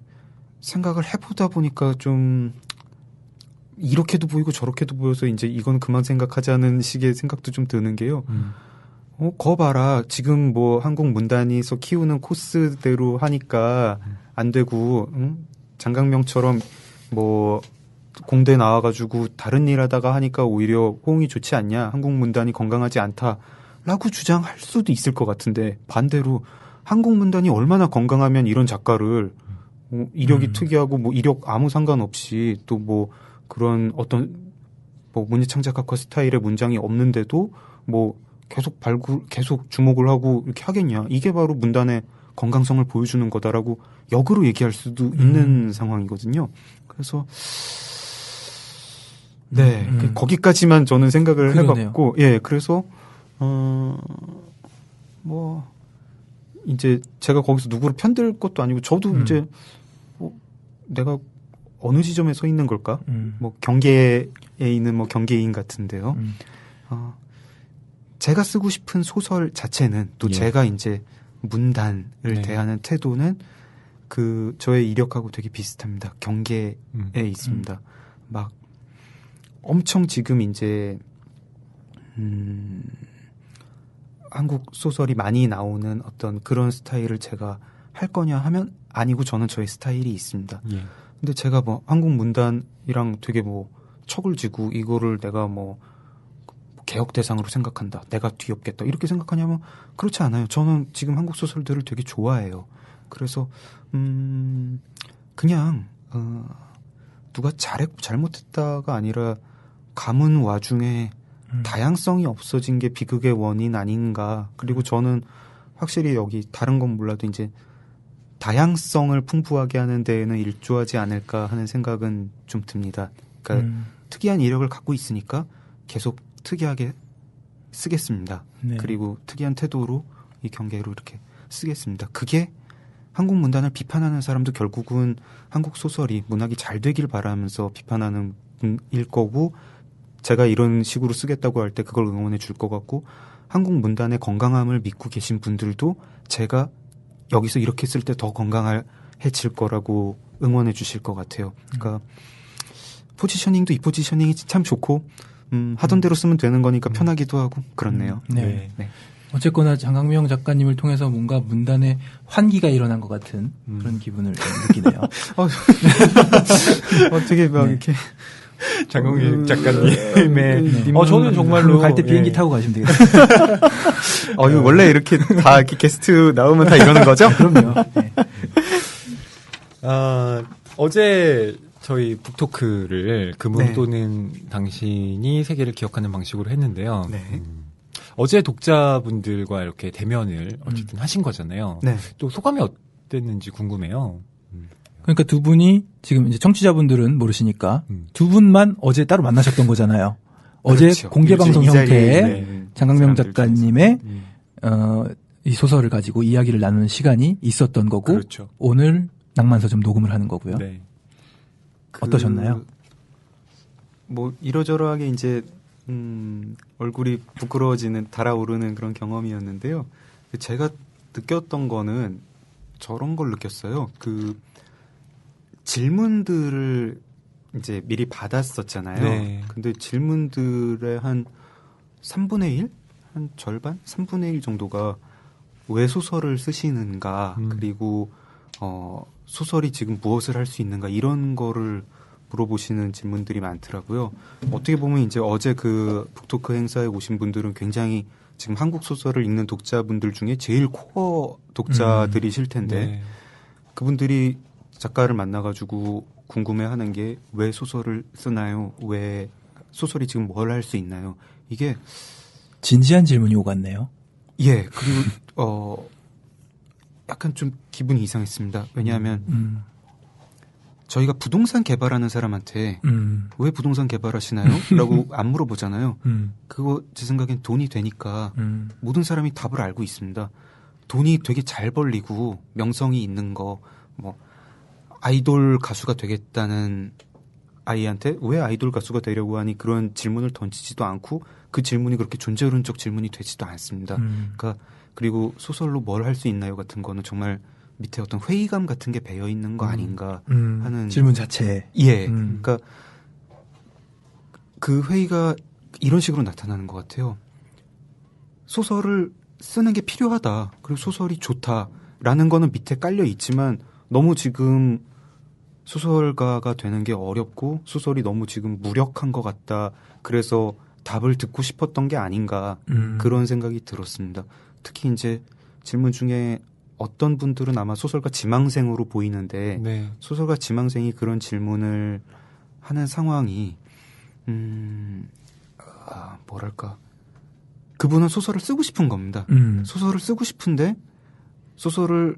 생각을 해보다 보니까 좀 이렇게도 보이고 저렇게도 보여서 이제 이건 그만 생각하자는 식의 생각도 좀 드는 게요. 거 봐라. 지금 뭐 한국 문단에서 키우는 코스대로 하니까 안 되고, 장강명처럼 뭐 공대 나와가지고 다른 일 하다가 하니까 오히려 호응이 좋지 않냐. 한국 문단이 건강하지 않다라고 주장할 수도 있을 것 같은데 반대로 한국 문단이 얼마나 건강하면 이런 작가를 이력이 특이하고 뭐 이력 아무 상관없이 또 뭐 그런 어떤 뭐 문예창작학과 스타일의 문장이 없는데도 뭐 계속 주목을 하고 이렇게 하겠냐. 이게 바로 문단의 건강성을 보여주는 거다라고 역으로 얘기할 수도 있는 상황이거든요. 그래서 네, 거기까지만 저는 생각을 해봤고, 예, 그래서 뭐 이제 제가 거기서 누구를 편들 것도 아니고 저도 이제 내가 어느 지점에 서 있는 걸까? 뭐 경계에 있는 뭐 경계인 같은데요. 제가 쓰고 싶은 소설 자체는 또 제가 이제 문단을 대하는 태도는 그 저의 이력하고 되게 비슷합니다. 경계에 있습니다. 막 엄청 지금 이제 한국 소설이 많이 나오는 어떤 그런 스타일을 제가 할 거냐 하면 아니고 저는 저의 스타일이 있습니다. 예. 근데 제가 뭐 한국 문단이랑 되게 뭐 척을 지고 이거를 내가 뭐 개혁 대상으로 생각한다. 내가 뒤엎겠다. 이렇게 생각하냐면 그렇지 않아요. 저는 지금 한국 소설들을 되게 좋아해요. 그래서 그냥 누가 잘했고 잘못했다가 아니라 가문 와중에 다양성이 없어진 게 비극의 원인 아닌가. 그리고 저는 확실히 여기 다른 건 몰라도 이제 다양성을 풍부하게 하는 데에는 일조하지 않을까 하는 생각은 좀 듭니다. 그러니까 특이한 이력을 갖고 있으니까 계속 특이하게 쓰겠습니다. 네. 그리고 특이한 태도로 이 경계로 이렇게 쓰겠습니다. 그게 한국 문단을 비판하는 사람도 결국은 한국 소설이 문학이 잘 되길 바라면서 비판하는 분일 거고 제가 이런 식으로 쓰겠다고 할 때 그걸 응원해 줄 것 같고 한국 문단의 건강함을 믿고 계신 분들도 제가 여기서 이렇게 쓸 때 더 건강해질 거라고 응원해 주실 것 같아요. 그러니까 포지셔닝도 이 포지셔닝이 참 좋고 하던 대로 쓰면 되는 거니까 편하기도 하고 그렇네요. 네. 네. 어쨌거나 장강명 작가님을 통해서 뭔가 문단에 환기가 일어난 것 같은 그런 기분을 느끼네요. 되게 막 이렇게 장강명 작가님의 저는 정말로 갈 때 비행기 타고 가시면 되겠어요. 원래 이렇게 다 이렇게 게스트 나오면 다 이러는 거죠? 그럼요. 네. 어제 저희 북토크를 금은 또는 당신이 세계를 기억하는 방식으로 했는데요. 네. 어제 독자분들과 이렇게 대면을 어쨌든 하신 거잖아요. 네. 또 소감이 어땠는지 궁금해요. 그러니까 두 분이 지금 이제 청취자분들은 모르시니까 두 분만 어제 따로 만나셨던 거잖아요. 어제 그렇죠. 공개 방송 형태의 장강명 작가님의 이 소설을 가지고 이야기를 나누는 시간이 있었던 거고 그렇죠. 오늘 낭만서점 녹음을 하는 거고요. 네. 어떠셨나요? 뭐 이러저러하게 이제 얼굴이 부끄러워지는 달아오르는 그런 경험이었는데요. 제가 느꼈던 거는 저런 걸 느꼈어요. 그 질문들을 이제 미리 받았었잖아요. 네. 근데 질문들의 한 3분의 1? 한 절반? 3분의 1 정도가 왜 소설을 쓰시는가 그리고 소설이 지금 무엇을 할 수 있는가 이런 거를 물어보시는 질문들이 많더라고요. 어떻게 보면 이제 어제 그 북토크 행사에 오신 분들은 굉장히 지금 한국 소설을 읽는 독자분들 중에 제일 코어 독자들이실 텐데 네. 그분들이 작가를 만나가지고 궁금해하는 게 왜 소설을 쓰나요? 왜 소설이 지금 뭘 할 수 있나요? 이게 진지한 질문이 오갔네요. 예, 그리고 약간 좀 기분이 이상했습니다. 왜냐하면 저희가 부동산 개발하는 사람한테 왜 부동산 개발하시나요? 라고 안 물어보잖아요. 그거 제 생각엔 돈이 되니까 모든 사람이 답을 알고 있습니다. 돈이 되게 잘 벌리고 명성이 있는 거 뭐 아이돌 가수가 되겠다는 아이한테 왜 아이돌 가수가 되려고 하니 그런 질문을 던지지도 않고 그 질문이 그렇게 존재론적 질문이 되지도 않습니다. 그러니까 그리고 소설로 뭘 할 수 있나요 같은 거는 정말 밑에 어떤 회의감 같은 게 배어 있는 거 아닌가 하는 질문 자체에. 예. 그러니까 그 회의가 이런 식으로 나타나는 것 같아요. 소설을 쓰는 게 필요하다. 그리고 소설이 좋다라는 거는 밑에 깔려 있지만 너무 지금 소설가가 되는 게 어렵고 소설이 너무 지금 무력한 것 같다. 그래서 답을 듣고 싶었던 게 아닌가 그런 생각이 들었습니다. 특히 이제 질문 중에 어떤 분들은 아마 소설가 지망생으로 보이는데 네. 소설가 지망생이 그런 질문을 하는 상황이 뭐랄까 그분은 소설을 쓰고 싶은 겁니다. 소설을 쓰고 싶은데 소설을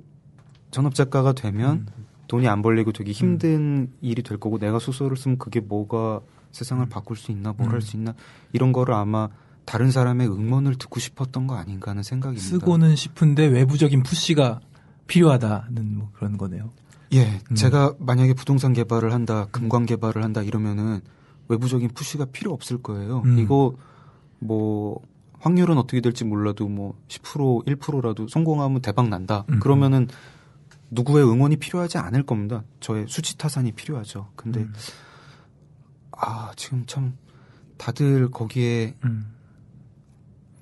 전업작가가 되면 돈이 안 벌리고 되게 힘든 일이 될 거고 내가 소설을 쓰면 그게 뭐가 세상을 바꿀 수 있나 뭘 할 수 있나 이런 거를 아마 다른 사람의 응원을 듣고 싶었던 거 아닌가 하는 생각입니다. 쓰고는 싶은데 외부적인 푸시가 필요하다는 뭐 그런 거네요. 예, 제가 만약에 부동산 개발을 한다, 금광 개발을 한다 이러면은 외부적인 푸시가 필요 없을 거예요. 이거 뭐 확률은 어떻게 될지 몰라도 뭐 10% 1%라도 성공하면 대박 난다. 그러면은 누구의 응원이 필요하지 않을 겁니다. 저의 수치타산이 필요하죠. 근데 지금 참 다들 거기에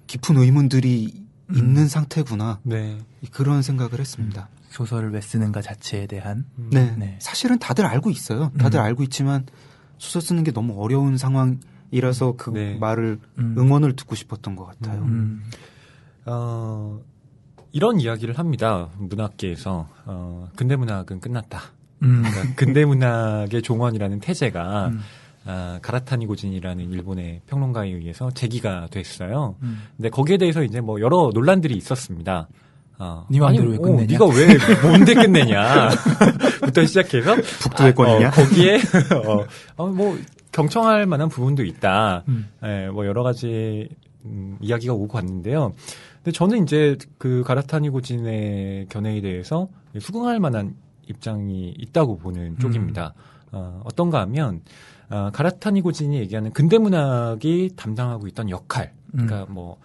깊은 의문들이 있는 상태구나. 네. 그런 생각을 했습니다. 소설을 왜 쓰는가 자체에 대한. 네. 네. 사실은 다들 알고 있어요. 다들 알고 있지만 소설 쓰는 게 너무 어려운 상황이라서 그 네. 말을 응원을 듣고 싶었던 것 같아요. 이런 이야기를 합니다. 문학계에서 근대문학은 끝났다. 그러니까 근대문학의 종언이라는 태제가 가라타니 고진이라는 일본의 평론가에 의해서 제기가 됐어요. 근데 거기에 대해서 이제 뭐 여러 논란들이 있었습니다. 네 마음대로 왜 끝내냐? 네가 왜 뭔데 끝내냐? 부터 시작해서 북두의 권이냐? 거기에 뭐 경청할 만한 부분도 있다. 뭐 여러 가지 이야기가 오고 갔는데요. 근데 저는 이제 그 가라타니 고진의 견해에 대해서 수긍할 만한 입장이 있다고 보는 쪽입니다. 어떤가 하면 가라타니 고진이 얘기하는 근대문학이 담당하고 있던 역할, 그러니까 뭐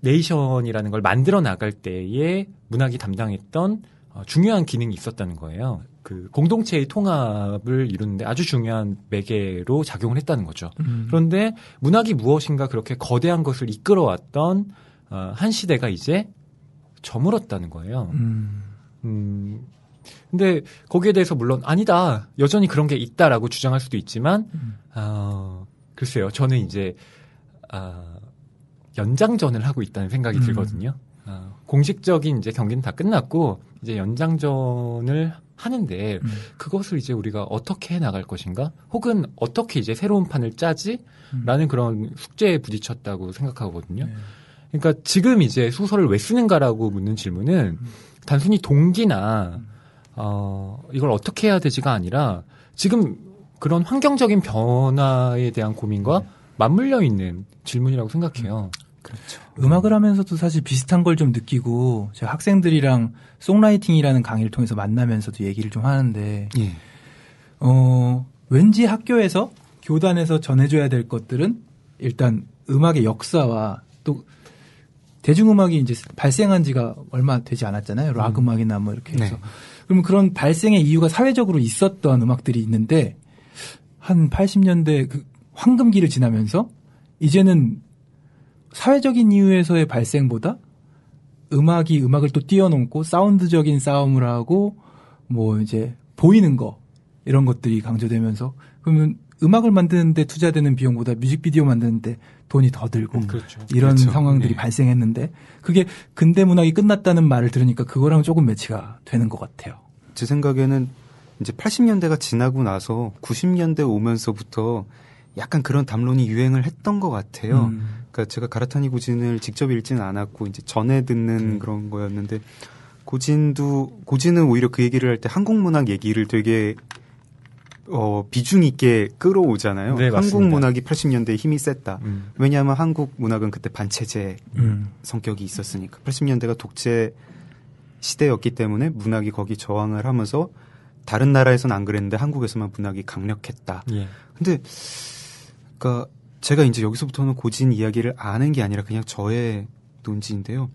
네이션이라는 걸 만들어 나갈 때에 문학이 담당했던 중요한 기능이 있었다는 거예요. 그 공동체의 통합을 이루는데 아주 중요한 매개로 작용을 했다는 거죠. 그런데 문학이 무엇인가 그렇게 거대한 것을 이끌어왔던 한 시대가 이제 저물었다는 거예요. 근데 거기에 대해서 물론 아니다. 여전히 그런 게 있다라고 주장할 수도 있지만 글쎄요. 저는 이제 연장전을 하고 있다는 생각이 들거든요. 공식적인 이제 경기는 다 끝났고 이제 연장전을 하는데 그것을 이제 우리가 어떻게 해 나갈 것인가? 혹은 어떻게 이제 새로운 판을 짜지? 라는 그런 숙제에 부딪혔다고 생각하거든요. 그러니까 지금 이제 소설을 왜 쓰는가라고 묻는 질문은 단순히 동기나 이걸 어떻게 해야 되지가 아니라 지금 그런 환경적인 변화에 대한 고민과 맞물려 있는 질문이라고 생각해요. 그렇죠. 음악을 하면서도 사실 비슷한 걸 좀 느끼고 제가 학생들이랑 송라이팅이라는 강의를 통해서 만나면서도 얘기를 좀 하는데 예. 왠지 학교에서 교단에서 전해줘야 될 것들은 일단 음악의 역사와 또 대중음악이 이제 발생한 지가 얼마 되지 않았잖아요. 락 음악이나 뭐 이렇게 해서. 네. 그러면 그런 발생의 이유가 사회적으로 있었던 음악들이 있는데 한 80년대 그 황금기를 지나면서 이제는 사회적인 이유에서의 발생보다 음악을 또 뛰어넘고 사운드적인 싸움을 하고 뭐 이제 보이는 거 이런 것들이 강조되면서 그러면 음악을 만드는데 투자되는 비용보다 뮤직비디오 만드는데 돈이 더 들고 그렇죠. 이런 그렇죠. 상황들이 네. 발생했는데 그게 근대 문학이 끝났다는 말을 들으니까 그거랑 조금 매치가 되는 것 같아요. 제 생각에는 이제 80년대가 지나고 나서 90년대 오면서부터 약간 그런 담론이 유행을 했던 것 같아요. 그러니까 제가 가라타니 고진을 직접 읽지는 않았고 이제 전에 듣는 그런 거였는데 고진은 오히려 그 얘기를 할 때 한국 문학 얘기를 되게 비중 있게 끌어오잖아요. 네, 한국 문학이 80년대에 힘이 셌다. 왜냐하면 한국 문학은 그때 반체제 성격이 있었으니까 80년대가 독재 시대였기 때문에 문학이 거기 저항을 하면서 다른 나라에서는 안 그랬는데 한국에서만 문학이 강력했다. 예. 근데 그러니까 제가 이제 여기서부터는 고진 이야기를 아는 게 아니라 그냥 저의 논지인데요.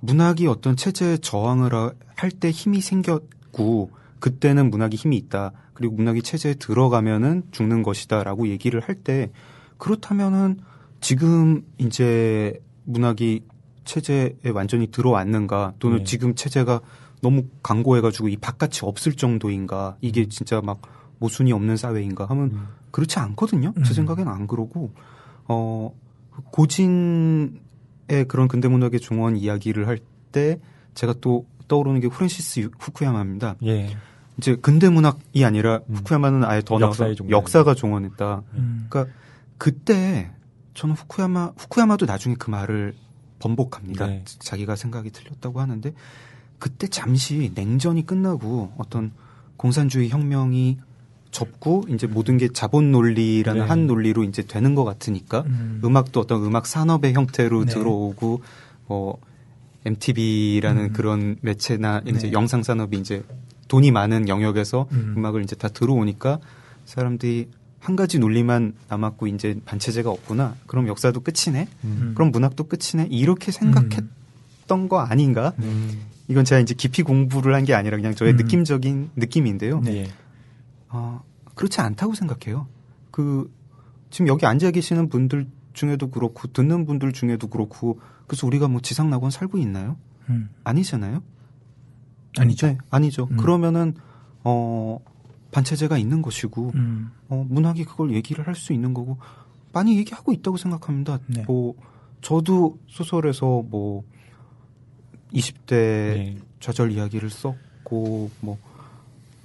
문학이 어떤 체제에 저항을 할 때 힘이 생겼고 그때는 문학이 힘이 있다. 그리고 문학이 체제에 들어가면은 죽는 것이다라고 얘기를 할 때 그렇다면은 지금 이제 문학이 체제에 완전히 들어왔는가 또는 지금 체제가 너무 강고해가지고 이 바깥이 없을 정도인가 이게 진짜 막 모순이 없는 사회인가 하면 그렇지 않거든요. 제 생각에는 안 그러고 고진의 그런 근대문학의 종언 이야기를 할 때 제가 또 떠오르는 게 프란시스 후쿠야마입니다. 예. 이제 근대문학이 아니라 후쿠야마는 아예 더 나서 역사가 종언했다. 그러니까 그때 저는 후쿠야마도 나중에 그 말을 번복합니다. 네. 자기가 생각이 틀렸다고 하는데 그때 잠시 냉전이 끝나고 어떤 공산주의 혁명이 접고 이제 모든 게 자본 논리라는 네. 한 논리로 이제 되는 것 같으니까 음악도 어떤 음악 산업의 형태로 네. 들어오고 MTV라는 그런 매체나 이제 네. 영상 산업이 이제 돈이 많은 영역에서 음악을 이제 다 들어오니까 사람들이 한 가지 논리만 남았고 이제 반체제가 없구나. 그럼 역사도 끝이네. 그럼 문학도 끝이네. 이렇게 생각했던 거 아닌가? 이건 제가 이제 깊이 공부를 한 게 아니라 그냥 저의 느낌적인 느낌인데요. 네. 그렇지 않다고 생각해요. 지금 여기 앉아 계시는 분들 중에도 그렇고 듣는 분들 중에도 그렇고 그래서 우리가 뭐 지상낙원 살고 있나요? 아니잖아요. 아니죠. 네, 아니죠. 그러면은 반체제가 있는 것이고 문학이 그걸 얘기를 할 수 있는 거고 많이 얘기하고 있다고 생각합니다. 네. 뭐 저도 소설에서 뭐 20대 네. 좌절 이야기를 썼고 뭐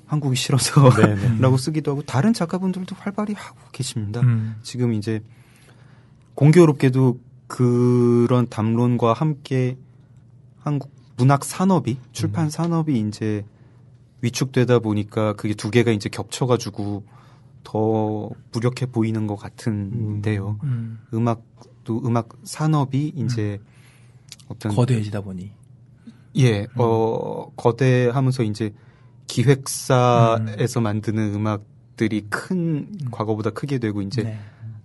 한국이 싫어서라고 쓰기도 하고 다른 작가분들도 활발히 하고 계십니다. 지금 이제 공교롭게도 그런 담론과 함께 한국 문학 산업이 출판 산업이 이제 위축되다 보니까 그게 두 개가 이제 겹쳐가지고 더 무력해 보이는 것 같은데요. 음악도 음악 산업이 이제 어떤 거대해지다 보니 거대하면서 이제 기획사에서 만드는 음악들이 큰 과거보다 크게 되고 이제 네.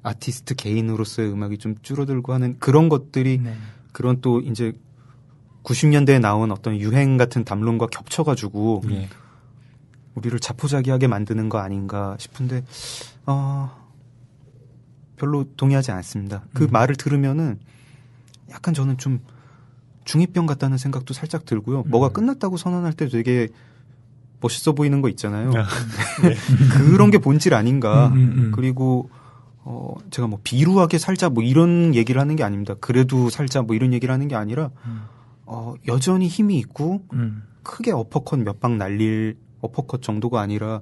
아티스트 개인으로서의 음악이 좀 줄어들고 하는 그런 것들이 네. 그런 또 이제 90년대에 나온 어떤 유행 같은 담론과 겹쳐가지고 우리를 자포자기하게 만드는 거 아닌가 싶은데 별로 동의하지 않습니다. 그 말을 들으면은 약간 저는 좀 중2병 같다는 생각도 살짝 들고요. 뭐가 끝났다고 선언할 때 되게 멋있어 보이는 거 있잖아요. 네. 그런 게 본질 아닌가. 그리고 제가 뭐 비루하게 살자 뭐 이런 얘기를 하는 게 아닙니다. 그래도 살자 뭐 이런 얘기를 하는 게 아니라 여전히 힘이 있고 크게 어퍼컷 몇 방 날릴 어퍼컷 정도가 아니라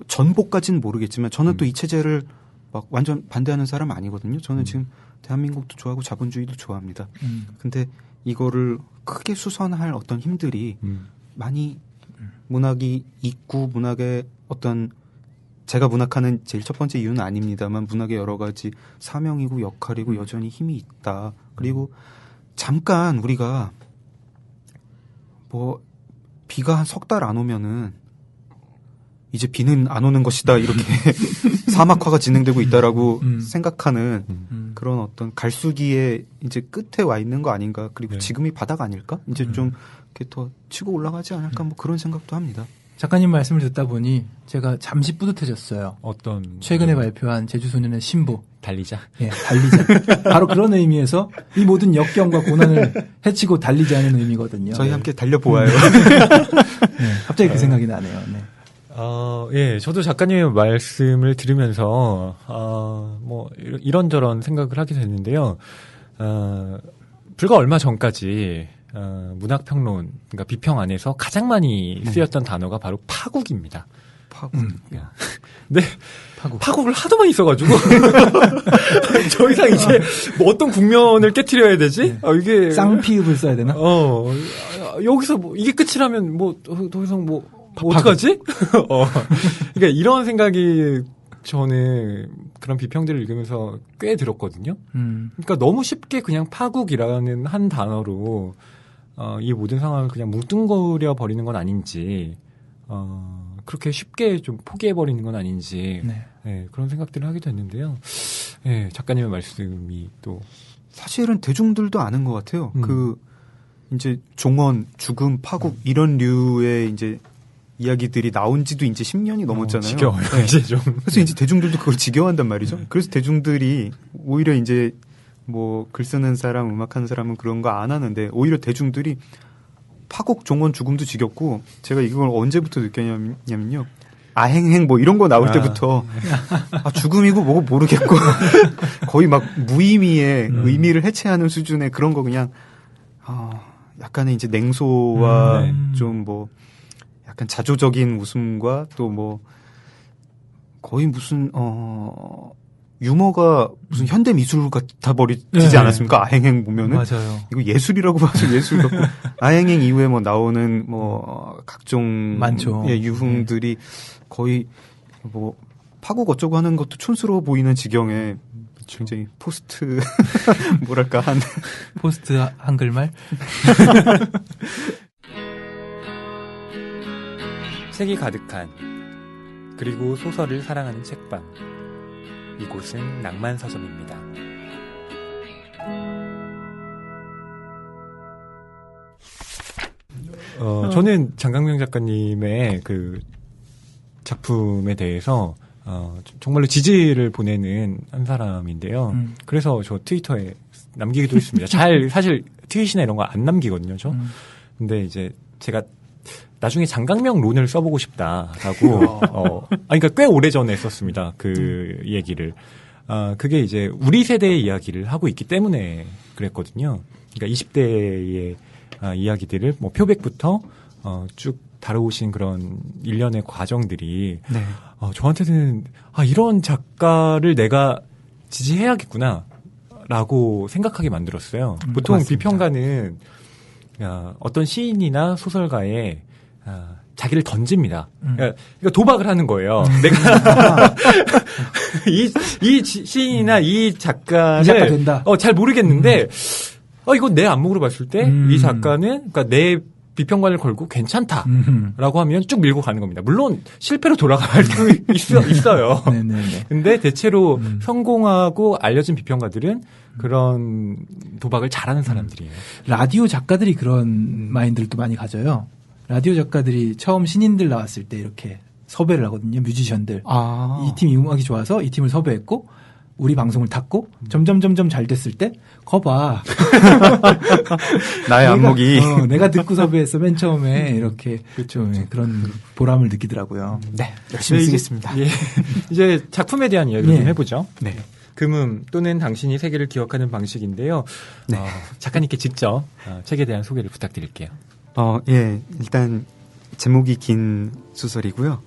전복까지는 모르겠지만 저는 또 이 체제를 막 완전 반대하는 사람 아니거든요. 저는 지금 대한민국도 좋아하고 자본주의도 좋아합니다. 근데 이거를 크게 수선할 어떤 힘들이 많이 문학이 있고 문학의 어떤 제가 문학하는 제일 첫 번째 이유는 아닙니다만 문학의 여러 가지 사명이고 역할이고 여전히 힘이 있다. 그리고 잠깐 우리가 뭐 비가 한 석 달 안 오면은 이제 비는 안 오는 것이다 이렇게 사막화가 진행되고 있다라고 생각하는 그런 어떤 갈수기에 이제 끝에 와 있는 거 아닌가. 그리고 지금이 바닥 아닐까? 이제 좀 이렇게 더 치고 올라가지 않을까 뭐 그런 생각도 합니다. 작가님 말씀을 듣다 보니 제가 잠시 뿌듯해졌어요. 어떤 최근에 발표한 제주소년의 신부 달리자. 예, 달리자. 바로 그런 의미에서 이 모든 역경과 고난을 해치고 달리자는 의미거든요. 저희 함께 달려보아요. 네, 갑자기 그 생각이 나네요. 네. 예, 저도 작가님의 말씀을 들으면서 뭐 이런저런 생각을 하게 됐는데요. 불과 얼마 전까지 문학평론, 그러니까 비평 안에서 가장 많이 쓰였던 단어가 바로 파국입니다. 파국. 네. 파국을 하도 많이 써가지고. 더 이상 이제 뭐 어떤 국면을 깨트려야 되지? 네. 이게. 쌍피읍을 써야 되나? 여기서 뭐 이게 끝이라면 뭐 더 이상 뭐 어떡하지? 그러니까 이런 생각이 저는 그런 비평들을 읽으면서 꽤 들었거든요. 그러니까 너무 쉽게 그냥 파국이라는 한 단어로 이 모든 상황을 그냥 뭉뚱그려 버리는 건 아닌지, 그렇게 쉽게 좀 포기해 버리는 건 아닌지, 네. 네, 그런 생각들을 하게 됐는데요. 네, 작가님의 말씀이 또 사실은 대중들도 아는 것 같아요. 이제 종언, 죽음, 파국 이런 류의 이제 이야기들이 나온 지도 이제 10년이 넘었잖아요. 지겨워요, 네. 이제 좀. 그래서 이제 대중들도 그걸 지겨워한단 말이죠. 그래서 대중들이 오히려 이제 뭐 글 쓰는 사람, 음악하는 사람은 그런 거 안 하는데 오히려 대중들이 파국, 종언, 죽음도 지겹고 제가 이걸 언제부터 느꼈냐면요. 아행행 뭐 이런 거 나올 때부터 죽음이고 뭐고 모르겠고 거의 막 무의미의 의미를 해체하는 수준의 그런 거 그냥 약간의 이제 냉소와 좀 뭐 약간 자조적인 웃음과 또 뭐 거의 무슨 유머가 무슨 현대 미술 같아 버리지 않았습니까? 아행행 보면은 맞아요. 이거 예술이라고 봐서 예술 같고 아행행 이후에 뭐 나오는 뭐 각종 많죠. 유흥들이 거의 뭐 파국 어쩌고 하는 것도 촌스러워 보이는 지경에 굉장히 포스트 뭐랄까 한 포스트 한글말 책이 가득한 그리고 소설을 사랑하는 책방 이곳은 낭만 서점입니다. 저는 장강명 작가님의 그 작품에 대해서 정말로 지지를 보내는 한 사람인데요. 그래서 저 트위터에 남기기도 했습니다. 사실 트윗이나 이런 거 안 남기거든요, 저. 근데 이제 제가 나중에 장강명 론을 써보고 싶다라고, 그러니까 꽤 오래 전에 썼습니다. 그 얘기를. 그게 이제 우리 세대의 이야기를 하고 있기 때문에 그랬거든요. 그러니까 20대의 이야기들을 뭐 표백부터 쭉 다루신 그런 일련의 과정들이 네. 저한테는 이런 작가를 내가 지지해야겠구나라고 생각하게 만들었어요. 보통 맞습니다. 비평가는 어떤 시인이나 소설가의 자기를 던집니다. 그러니까 도박을 하는 거예요. 내가 이 시인이나 이 작가를 작가 된다. 잘 모르겠는데 이건 내 안목으로 봤을 때 이 작가는 그러니까 내 비평관을 걸고 괜찮다라고 하면 쭉 밀고 가는 겁니다. 물론 실패로 돌아갈 때도 있어요. 근데 대체로 성공하고 알려진 비평가들은 그런 도박을 잘하는 사람들이에요. 라디오 작가들이 그런 마인드를 또 많이 가져요. 라디오 작가들이 처음 신인들 나왔을 때 이렇게 섭외를 하거든요. 뮤지션들. 이 팀이 음악이 좋아서 이 팀을 섭외했고 우리 방송을 탔고 점점 잘 됐을 때 거봐. 나의 안목이. 내가 듣고 섭외했어 맨 처음에 이렇게 그렇죠. 그런 보람을 느끼더라고요. 네. 열심히 쓰겠습니다. 이제 작품에 대한 이야기를 좀 해보죠. 네. 금음 또는 당신이 세계를 기억하는 방식인데요. 네. 작가님께 직접 책에 대한 소개를 부탁드릴게요. 일단 제목이 긴 소설이고요.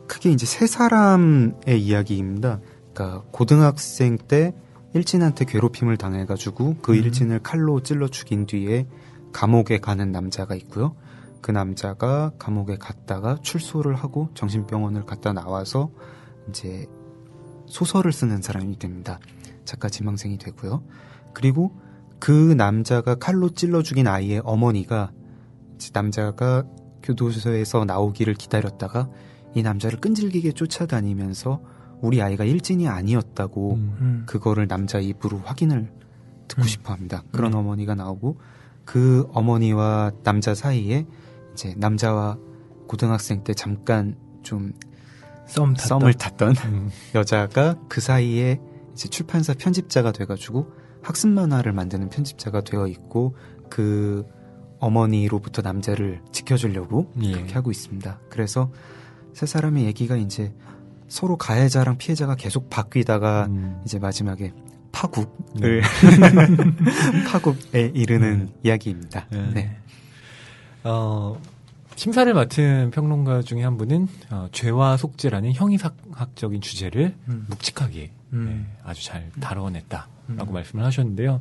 크게 이제 세 사람의 이야기입니다. 그러니까 고등학생 때 일진한테 괴롭힘을 당해가지고 그 일진을 칼로 찔러 죽인 뒤에 감옥에 가는 남자가 있고요. 그 남자가 감옥에 갔다가 출소를 하고 정신병원을 갔다 나와서 이제 소설을 쓰는 사람이 됩니다. 작가 지망생이 되고요. 그리고 그 남자가 칼로 찔러 죽인 아이의 어머니가 남자가 교도소에서 나오기를 기다렸다가 이 남자를 끈질기게 쫓아다니면서 우리 아이가 일진이 아니었다고 그거를 남자 입으로 확인을 듣고 싶어 합니다. 그런 어머니가 나오고 그 어머니와 남자 사이에 이제 남자와 고등학생 때 잠깐 좀 썸을 탔던 여자가 그 사이에 이제 출판사 편집자가 돼가지고 학습 만화를 만드는 편집자가 되어 있고 그 어머니로부터 남자를 지켜주려고 그렇게 하고 있습니다. 그래서 세 사람의 얘기가 이제 서로 가해자랑 피해자가 계속 바뀌다가 이제 마지막에 파국을 파국에 이르는 이야기입니다. 네. 심사를 맡은 평론가 중에 한 분은 죄와 속죄라는 형이상학적인 주제를 묵직하게 아주 잘 다뤄냈다라고 말씀을 하셨는데요.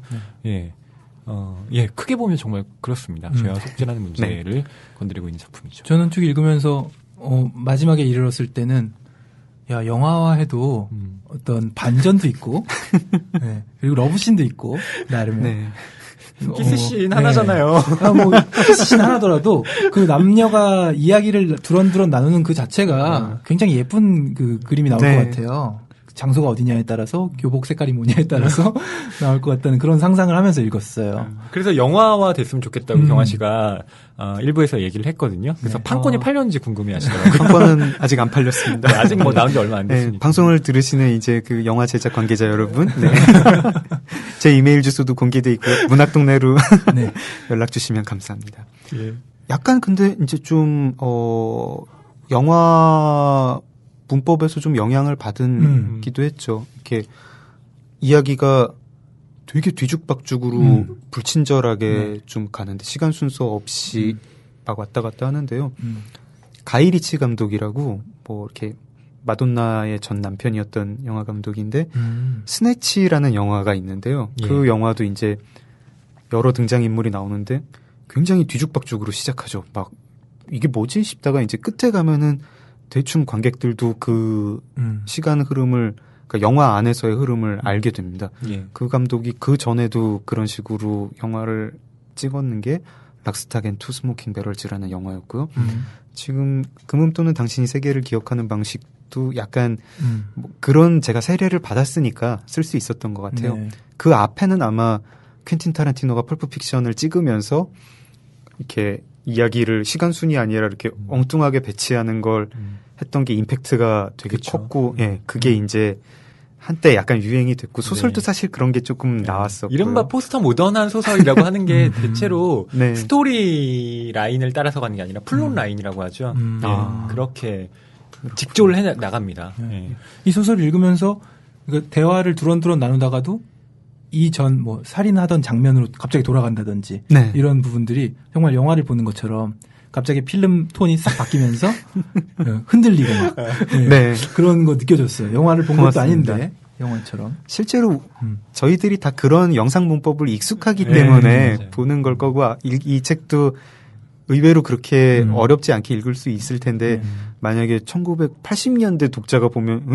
크게 보면 정말 그렇습니다. 죄와 속죄라는 문제를 건드리고 있는 작품이죠. 저는 쭉 읽으면서 마지막에 이르렀을 때는 영화화해도 어떤 반전도 있고 그리고 러브씬도 있고 나름의 키스씬 하나잖아요. 키스씬 하나더라도 그 남녀가 이야기를 두런두런 나누는 그 자체가 굉장히 예쁜 그 그림이 나올 것 같아요. 장소가 어디냐에 따라서 교복 색깔이 뭐냐에 따라서 나올 것 같다는 그런 상상을 하면서 읽었어요. 그래서 영화화 됐으면 좋겠다고 경환 씨가 일부에서 얘기를 했거든요. 그래서 판권이 팔렸는지 궁금해하시더라고요. 판권은 아직 안 팔렸습니다. 네, 아직 뭐 나온 지 얼마 안 됐으니까. 네, 방송을 들으시는 이제 그 영화 제작 관계자 여러분, 네. 제 이메일 주소도 공개돼 있고요. 문학동네로 네. 연락 주시면 감사합니다. 예. 약간 근데 이제 좀 영화 문법에서 좀 영향을 받은 기도 했죠. 이렇게 이야기가 되게 뒤죽박죽으로 불친절하게 좀 가는데 시간 순서 없이 막 왔다 갔다 하는데요. 가이 리치 감독이라고 뭐 이렇게 마돈나의 전 남편이었던 영화 감독인데 스네치라는 영화가 있는데요. 예. 그 영화도 이제 여러 등장인물이 나오는데 굉장히 뒤죽박죽으로 시작하죠. 막 이게 뭐지 싶다가 이제 끝에 가면은 대충 관객들도 그 시간 흐름을 그러니까 영화 안에서의 흐름을 알게 됩니다. 예. 그 감독이 그 전에도 그런 식으로 영화를 찍었는 게 락스타 앤 투 스모킹 배럴즈라는 영화였고요. 지금 금음 또는 당신이 세계를 기억하는 방식도 약간 뭐 그런 제가 세례를 받았으니까 쓸 수 있었던 것 같아요. 네. 그 앞에는 아마 퀸틴 타란티노가 펄프 픽션을 찍으면서 이렇게 이야기를 시간순이 아니라 이렇게 엉뚱하게 배치하는 걸 했던 게 임팩트가 되게 그쵸. 컸고, 예, 그게 이제 한때 약간 유행이 됐고, 소설도 네. 사실 그런 게 조금 나왔었고. 이른바 포스터 모던한 소설이라고 하는 게 대체로 네. 스토리 라인을 따라서 가는 게 아니라 플롯 라인이라고 하죠. 네, 그렇게 직조를 해 나갑니다. 네. 이 소설을 읽으면서 대화를 두런두런 나누다가도 이전 뭐 살인하던 장면으로 갑자기 돌아간다든지 네. 이런 부분들이 정말 영화를 보는 것처럼 갑자기 필름 톤이 싹 바뀌면서 흔들리고 막 네. 그런 거 느껴졌어요. 영화를 본 고맙습니다. 것도 아닌데 영화처럼. 실제로 저희들이 다 그런 영상 문법을 익숙하기 때문에 네, 보는 걸 거고 이 책도 의외로 그렇게 어렵지 않게 읽을 수 있을 텐데 만약에 1980년대 독자가 보면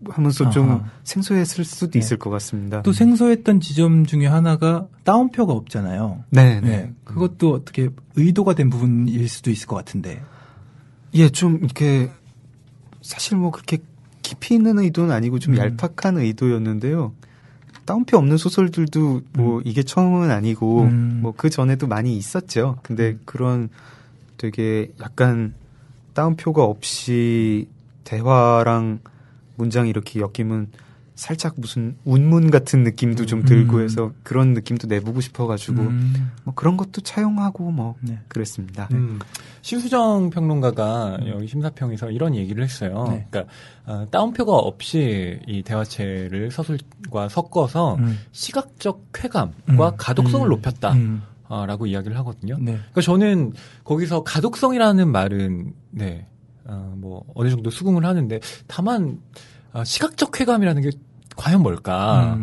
하면서 좀 생소했을 수도 있을 것 같습니다. 또 생소했던 지점 중에 하나가 따옴표가 없잖아요. 네. 그것도 어떻게 의도가 된 부분일 수도 있을 것 같은데. 예, 좀 이렇게 사실 뭐 그렇게 깊이 있는 의도는 아니고 좀 얄팍한 의도였는데요. 따옴표 없는 소설들도 뭐 이게 처음은 아니고 뭐 그 전에도 많이 있었죠. 근데 그런 되게 약간 따옴표가 없이 대화랑 문장이 이렇게 엮이면 살짝 무슨 운문 같은 느낌도 좀 들고 해서 그런 느낌도 내보고 싶어가지고 뭐 그런 것도 차용하고 뭐 네. 그랬습니다. 신수정 평론가가 여기 심사평에서 이런 얘기를 했어요. 네. 그러니까 따옴표가 없이 이 대화체를 서술과 섞어서 시각적 쾌감과 가독성을 높였다. 라고 이야기를 하거든요. 네. 그러니까 저는 거기서 가독성이라는 말은 네. 뭐 어느 정도 수긍을 하는데 다만 시각적 쾌감이라는 게 과연 뭘까?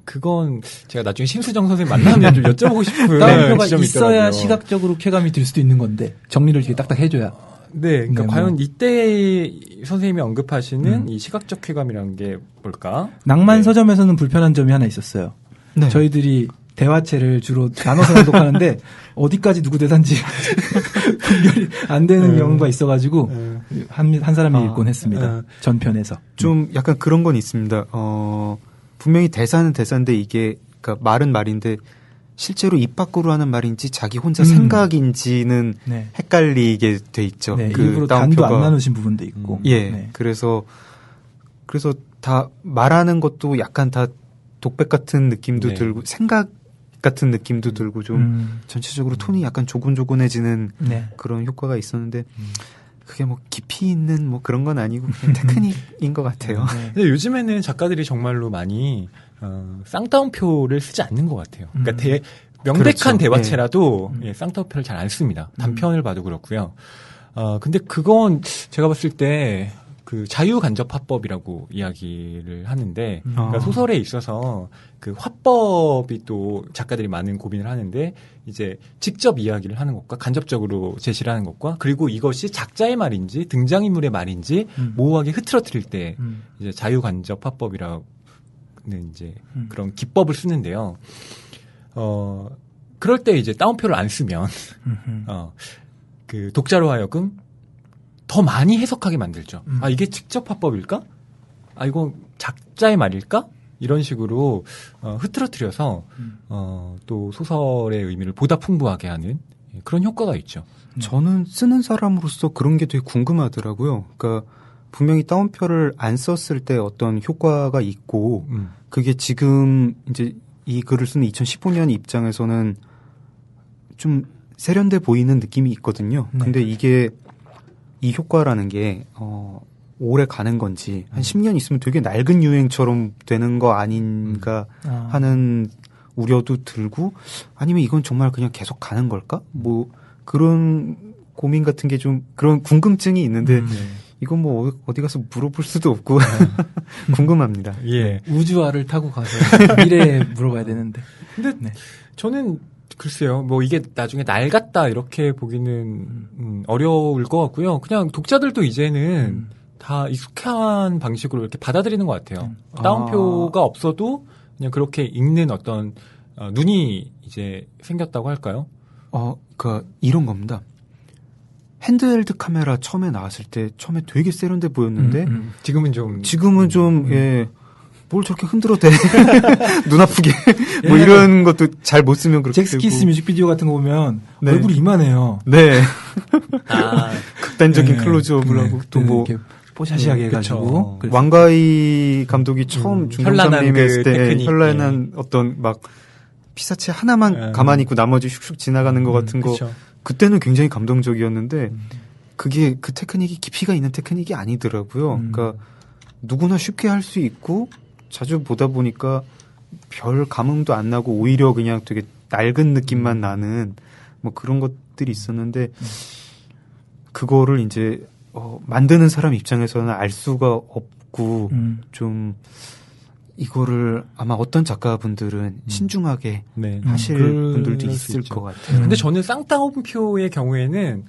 그건 제가 나중에 심수정 선생님 만나면 좀 여쭤보고 싶은 따옴표가 있어야 시각적으로 쾌감이 들 수도 있는 건데 정리를 이렇게 딱딱 해줘야. 네, 그러니까 네, 과연 이때 선생님이 언급하시는 이 시각적 쾌감이라는 게 뭘까? 낭만 서점에서는 불편한 점이 하나 있었어요. 네. 저희들이 대화체를 주로 나눠서 낭독하는데 어디까지 누구 대사인지 분별이 안 되는 경우가 있어가지고 한 사람이 읽곤 했습니다. 전편에서. 좀 약간 그런 건 있습니다. 분명히 대사는 대사인데 이게 그러니까 말은 말인데 실제로 입 밖으로 하는 말인지 자기 혼자 생각인지는 네. 헷갈리게 돼 있죠. 네, 그 일부러 단도 안 나누신 부분도 있고. 예, 네. 그래서 다 말하는 것도 약간 다 독백 같은 느낌도 네. 들고 생각 같은 느낌도 들고 좀 전체적으로 톤이 약간 조곤조곤해지는 네. 그런 효과가 있었는데 그게 뭐 깊이 있는 뭐 그런 건 아니고 그냥 테크닉인 것 같아요. 네. 근데 요즘에는 작가들이 정말로 많이 쌍따옴표를 쓰지 않는 것 같아요. 그러니까 명백한 그렇죠. 대화체라도 네. 쌍따옴표를 잘 안 씁니다. 단편을 봐도 그렇고요. 근데 그건 제가 봤을 때 그 자유간접화법이라고 이야기를 하는데 그러니까 소설에 있어서 그 화법이 또 작가들이 많은 고민을 하는데 이제 직접 이야기를 하는 것과 간접적으로 제시를 하는 것과 그리고 이것이 작자의 말인지 등장인물의 말인지 모호하게 흐트러뜨릴 때 이제 자유간접화법이라는 이제 그런 기법을 쓰는데요. 그럴 때 이제 따옴표를 안 쓰면 그 독자로 하여금 더 많이 해석하게 만들죠. 이게 직접 화법일까? 이건 작자의 말일까? 이런 식으로 흐트러뜨려서 또 소설의 의미를 보다 풍부하게 하는 그런 효과가 있죠. 저는 쓰는 사람으로서 그런 게 되게 궁금하더라고요. 그러니까 분명히 따옴표를 안 썼을 때 어떤 효과가 있고 그게 지금 이제 이 글을 쓰는 2015년 입장에서는 좀 세련돼 보이는 느낌이 있거든요. 근데 이게 이 효과라는 게 오래 가는 건지 한 10년 있으면 되게 낡은 유행처럼 되는 거 아닌가 하는 우려도 들고 아니면 이건 정말 그냥 계속 가는 걸까? 뭐 그런 고민 같은 게 좀 그런 궁금증이 있는데 이건 뭐 어디 가서 물어볼 수도 없고 궁금합니다. 예. 우주화를 타고 가서 미래에 물어봐야 되는데. 근데 저는 글쎄요, 뭐 이게 나중에 낡았다 이렇게 보기는 어려울 것 같고요. 그냥 독자들도 이제는 다 익숙한 방식으로 이렇게 받아들이는 것 같아요. 따옴표가 없어도 그냥 그렇게 읽는 어떤 눈이 이제 생겼다고 할까요? 그러니까 이런 겁니다. 핸드헬드 카메라 처음에 나왔을 때 처음에 되게 세련돼 보였는데 지금은 좀 예. 뭘 저렇게 흔들어대 눈 아프게 뭐 이런 것도 잘 못 쓰면 그렇게 잭스키스 뮤직비디오 같은 거 보면 얼굴이 이만해요. 네. 극단적인 클로즈업을 하고 또 뭐 뽀샤시하게 해가지고 왕가희 감독이 처음 중동삼림 했을 때 현란한 어떤 막 피사체 하나만 가만히 있고 나머지 슉슉 지나가는 것 같은 거 그때는 굉장히 감동적이었는데 그게 그 테크닉이 깊이가 있는 테크닉이 아니더라고요. 그러니까 누구나 쉽게 할 수 있고 자주 보다 보니까 별 감흥도 안 나고 오히려 그냥 되게 낡은 느낌만 나는 뭐 그런 것들이 있었는데 그거를 이제 만드는 사람 입장에서는 알 수가 없고 좀 이거를 아마 어떤 작가분들은 신중하게 하실 분들도 있을 것 같아요. 근데 저는 쌍따옴표의 경우에는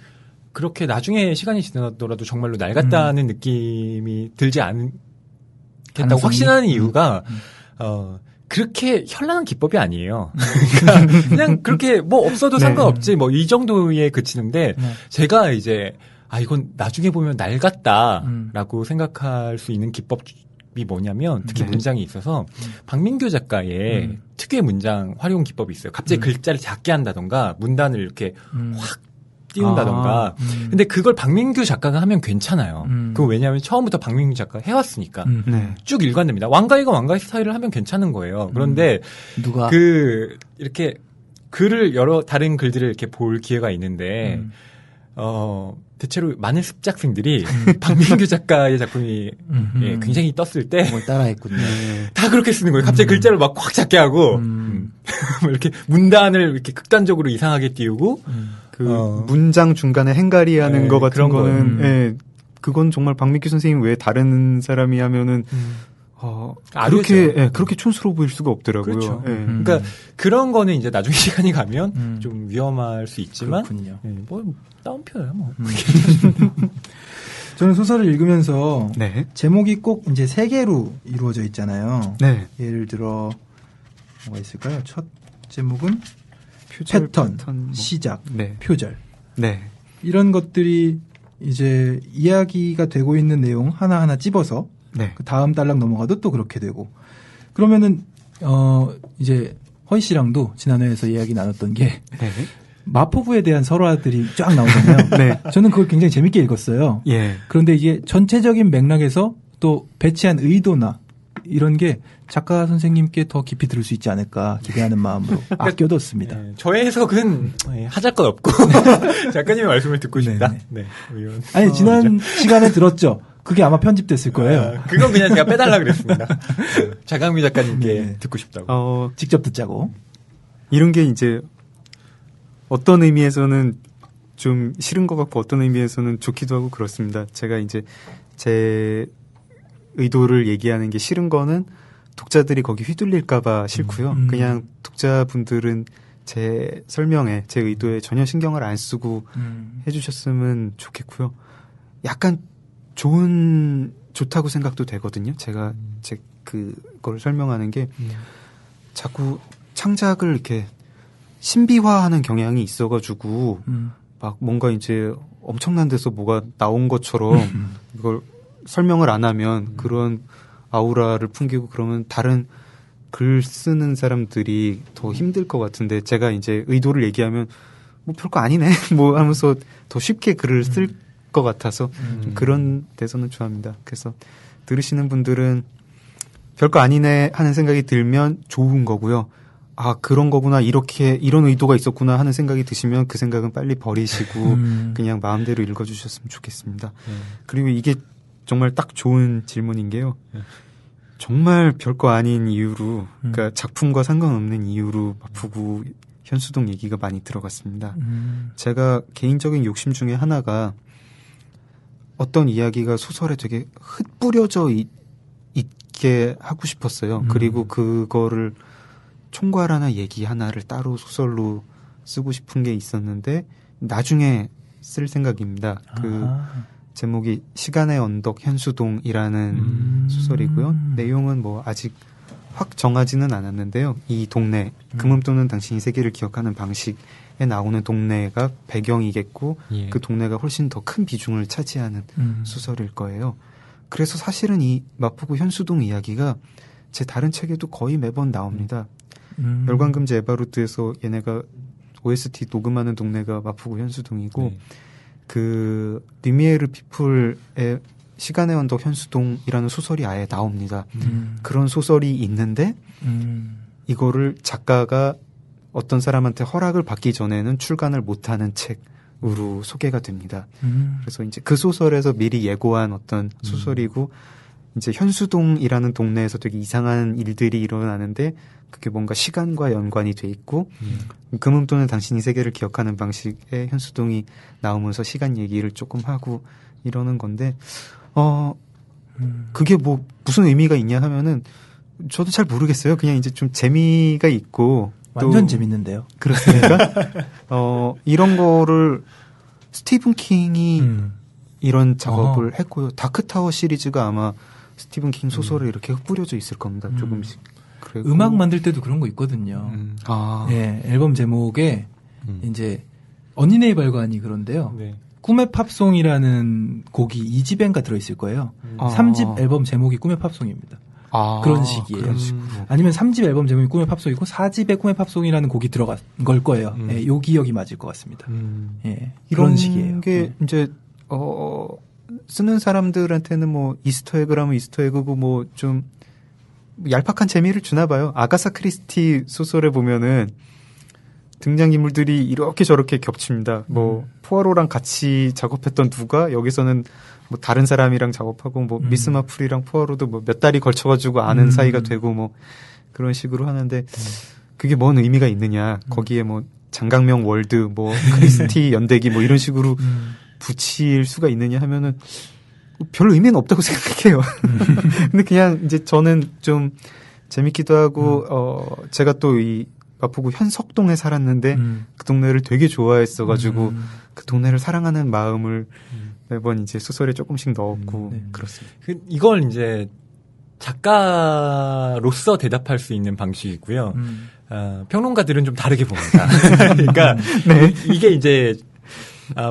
그렇게 나중에 시간이 지나더라도 정말로 낡았다는 느낌이 들지 않겠다고 확신하는 이유가 그렇게 현란한 기법이 아니에요. 그냥 그렇게 뭐 없어도 상관없지 뭐 이 정도에 그치는데 제가 이제 이건 나중에 보면 낡았다라고 생각할 수 있는 기법이 뭐냐면 특히 문장이 있어서 박민규 작가의 특유의 문장 활용 기법이 있어요. 갑자기 글자를 작게 한다던가 문단을 이렇게 확 띄운다던가. 근데 그걸 박민규 작가가 하면 괜찮아요. 그거 왜냐하면 처음부터 박민규 작가가 해왔으니까. 쭉 일관됩니다. 왕가희가 왕가희 스타일을 하면 괜찮은 거예요. 그런데 누가 이렇게 글을 다른 글들을 이렇게 볼 기회가 있는데 대체로 많은 습작생들이 박민규 작가의 작품이 굉장히 떴을 때 뭘 따라했군요. 다 그렇게 쓰는 거예요. 갑자기 글자를 막 확 작게 하고 이렇게 문단을 이렇게 극단적으로 이상하게 띄우고 문장 중간에 행가리 하는 거 같은 거는 그건 정말 박민규 선생님 외에 다른 사람이 하면은 그렇게 촌스러워 보일 수가 없더라고요. 그렇죠. 그러니까 그런 거는 이제 나중에 시간이 가면 좀 위험할 수 있지만 뭐 따옴표야 뭐. 저는 소설을 읽으면서 제목이 꼭 이제 세 개로 이루어져 있잖아요. 예를 들어 뭐가 있을까요? 첫 제목은 패턴, 시작, 표절. 이런 것들이 이제 이야기가 되고 있는 내용 하나하나 찝어서 그 다음 달락 넘어가도 또 그렇게 되고. 그러면은 이제 허희 씨랑도 지난해에서 이야기 나눴던 게 마포구에 대한 설화들이 쫙 나오잖아요. 저는 그걸 굉장히 재밌게 읽었어요. 그런데 이게 전체적인 맥락에서 또 배치한 의도나 이런 게 작가 선생님께 더 깊이 들을 수 있지 않을까 기대하는 마음으로 아껴뒀습니다. 저의 해석은 하잘 것 없고 작가님의 말씀을 듣고 싶다. 아니 지난 시간에 들었죠. 그게 아마 편집됐을 거예요. 그건 그냥 제가 빼달라 그랬습니다. 자강미 작가님께 듣고 싶다고. 직접 듣자고. 이런 게 이제 어떤 의미에서는 좀 싫은 것 같고 어떤 의미에서는 좋기도 하고 그렇습니다. 제가 이제 제 의도를 얘기하는 게 싫은 거는 독자들이 거기 휘둘릴까봐 싫고요. 그냥 독자분들은 제 설명에 제 의도에 전혀 신경을 안 쓰고 해주셨으면 좋겠고요. 약간 좋다고 생각도 되거든요. 제가 그걸 설명하는 게 자꾸 창작을 이렇게 신비화하는 경향이 있어가지고 막 뭔가 이제 엄청난 데서 뭐가 나온 것처럼 이걸 설명을 안 하면 그런 아우라를 풍기고 그러면 다른 글 쓰는 사람들이 더 힘들 것 같은데 제가 이제 의도를 얘기하면 뭐 별거 아니네 뭐 하면서 더 쉽게 글을 쓸 것 같아서 좀 그런 데서는 좋아합니다. 그래서 들으시는 분들은 별거 아니네 하는 생각이 들면 좋은 거고요. 아 그런 거구나 이렇게 이런 의도가 있었구나 하는 생각이 드시면 그 생각은 빨리 버리시고 그냥 마음대로 읽어주셨으면 좋겠습니다. 그리고 이게 정말 딱 좋은 질문인 게요. 정말 별거 아닌 이유로 그러니까 작품과 상관없는 이유로 마포구 현수동 얘기가 많이 들어갔습니다. 제가 개인적인 욕심 중에 하나가 어떤 이야기가 소설에 되게 흩뿌려져 있게 하고 싶었어요. 그리고 그거를 총괄하나 얘기 하나를 따로 소설로 쓰고 싶은 게 있었는데 나중에 쓸 생각입니다. 그 제목이 시간의 언덕 현수동이라는 소설이고요. 내용은 뭐 아직 확 정하지는 않았는데요. 이 동네 금음 또는 당신이 세계를 기억하는 방식에 나오는 동네가 배경이겠고 예. 그 동네가 훨씬 더 큰 비중을 차지하는 소설일 거예요. 그래서 사실은 이 마포구 현수동 이야기가 제 다른 책에도 거의 매번 나옵니다. 열광금지 에바루트에서 얘네가 OST 녹음하는 동네가 마포구 현수동이고 네. 그 리미에르 피플의 시간의 언덕 현수동이라는 소설이 아예 나옵니다. 그런 소설이 있는데 이거를 작가가 어떤 사람한테 허락을 받기 전에는 출간을 못하는 책으로 소개가 됩니다. 그래서 이제 그 소설에서 미리 예고한 어떤 소설이고 이제 현수동이라는 동네에서 되게 이상한 일들이 일어나는데 그게 뭔가 시간과 연관이 돼 있고 금음 또는 당신이 세계를 기억하는 방식의 현수동이 나오면서 시간 얘기를 조금 하고 이러는 건데 그게 뭐 무슨 의미가 있냐 하면은 저도 잘 모르겠어요. 그냥 이제 좀 재미가 있고 완전 재밌는데요. 그렇습니까? 이런 거를 스티븐 킹이 이런 작업을 했고요. 다크타워 시리즈가 아마 스티븐 킹 소설에 이렇게 흩뿌려져 있을 겁니다. 조금씩. 그리고 음악 만들 때도 그런 거 있거든요. 예, 앨범 제목에 이제 언니네 발관이 그런데요. 네. 꿈의 팝송이라는 곡이 2집엔가 들어있을 거예요. 3집 앨범 제목이 꿈의 팝송입니다. 그런 식이에요. 그런 식으로. 아니면 3집 앨범 제목이 꿈의 팝송이고 4집에 꿈의 팝송이라는 곡이 들어간 걸 거예요. 예, 요 기억이 맞을 것 같습니다. 예, 그런 식이에요. 이게 이제 쓰는 사람들한테는 뭐 이스터에그라면 이스터에그고 뭐 좀 얄팍한 재미를 주나 봐요. 아가사 크리스티 소설에 보면은 등장인물들이 이렇게 저렇게 겹칩니다. 뭐 포아로랑 같이 작업했던 누가 여기서는 뭐 다른 사람이랑 작업하고 뭐 미스 마플이랑 포아로도 뭐 몇 달이 걸쳐가지고 아는 사이가 되고 뭐 그런 식으로 하는데 그게 뭔 의미가 있느냐. 거기에 뭐 장강명 월드 뭐 크리스티 연대기 뭐 이런 식으로 붙일 수가 있느냐 하면은 별 의미는 없다고 생각해요. 근데 그냥 이제 저는 좀 재밌기도 하고 제가 또 이 마포구 현석동에 살았는데 그 동네를 되게 좋아했어가지고 그 동네를 사랑하는 마음을 매번 이제 소설에 조금씩 넣었고 네. 그렇습니다. 이걸 이제 작가로서 대답할 수 있는 방식이고요. 평론가들은 좀 다르게 봅니다. 그러니까 네. 이게 이제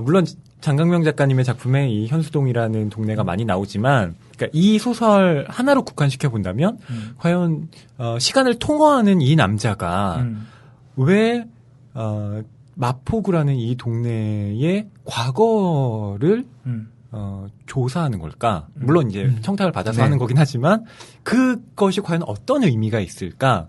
물론 장강명 작가님의 작품에 이 현수동이라는 동네가 많이 나오지만, 그러니까 이 소설 하나로 국한시켜 본다면, 과연 시간을 통화하는 이 남자가 왜 마포구라는 이 동네의 과거를 조사하는 걸까? 물론 이제 청탁을 받아서 하는 거긴 하지만 그것이 과연 어떤 의미가 있을까?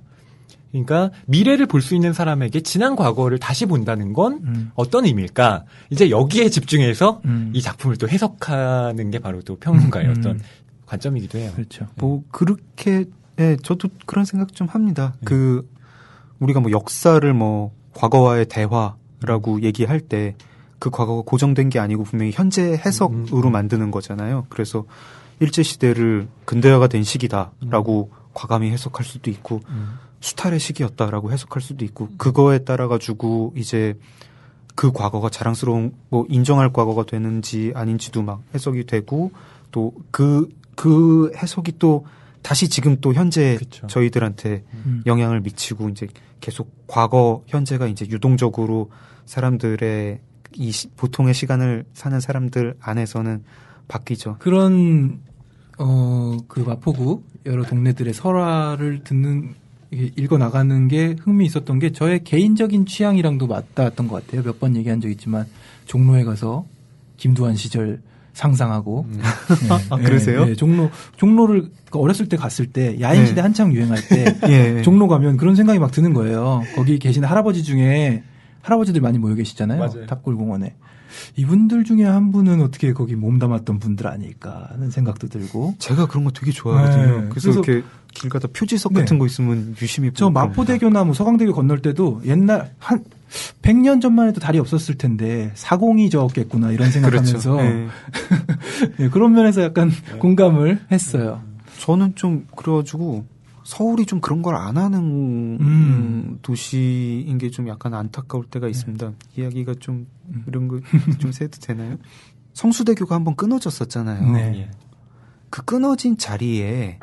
그러니까 미래를 볼 수 있는 사람에게 지난 과거를 다시 본다는 건 어떤 의미일까? 이제 여기에 집중해서 이 작품을 또 해석하는 게 바로 또 평론가의 어떤 관점이기도 해요. 그렇죠. 뭐 그렇게 저도 그런 생각 좀 합니다. 그 우리가 뭐 역사를 뭐 과거와의 대화라고 얘기할 때 그 과거가 고정된 게 아니고 분명히 현재 해석으로 만드는 거잖아요. 그래서 일제시대를 근대화가 된 시기다라고 과감히 해석할 수도 있고 수탈의 시기였다라고 해석할 수도 있고 그거에 따라 가지고 이제 그 과거가 자랑스러운 뭐 인정할 과거가 되는지 아닌지도 막 해석이 되고 또 그 해석이 또 다시 지금 또 현재 그쵸. 저희들한테 영향을 미치고 이제 계속 과거 현재가 이제 유동적으로 사람들의 이 보통의 시간을 사는 사람들 안에서는 바뀌죠. 그런 그 마포구 여러 동네들의 설화를 읽어 나가는 게 흥미 있었던 게 저의 개인적인 취향이랑도 맞닿았던 것 같아요. 몇 번 얘기한 적 있지만 종로에 가서 김두한 시절 상상하고. 그러세요? 네, 종로를 어렸을 때 갔을 때 야인 시대 한창 유행할 때 예. 종로 가면 그런 생각이 막 드는 거예요. 거기 계신 할아버지 중에 할아버지들 많이 모여 계시잖아요. 맞아요. 탑골공원에. 이분들 중에 한 분은 어떻게 거기 몸담았던 분들 아닐까 하는 생각도 들고. 제가 그런 거 되게 좋아하거든요. 네. 그래서 이렇게 길 가다 표지석 같은 거 있으면 유심히 보고. 저 마포대교나 뭐 서강대교 건널 때도 옛날 한 100년 전만 해도 다리 없었을 텐데 사공이 저었겠구나 이런 생각하면서 그렇죠. 네. 네, 그런 면에서 약간 공감을 했어요. 저는 좀 그래가지고 서울이 좀 그런 걸 안 하는 도시인 게 좀 약간 안타까울 때가 있습니다. 이야기가 좀 이런 거 좀 세도 되나요? 성수대교가 한번 끊어졌었잖아요. 네. 그 끊어진 자리에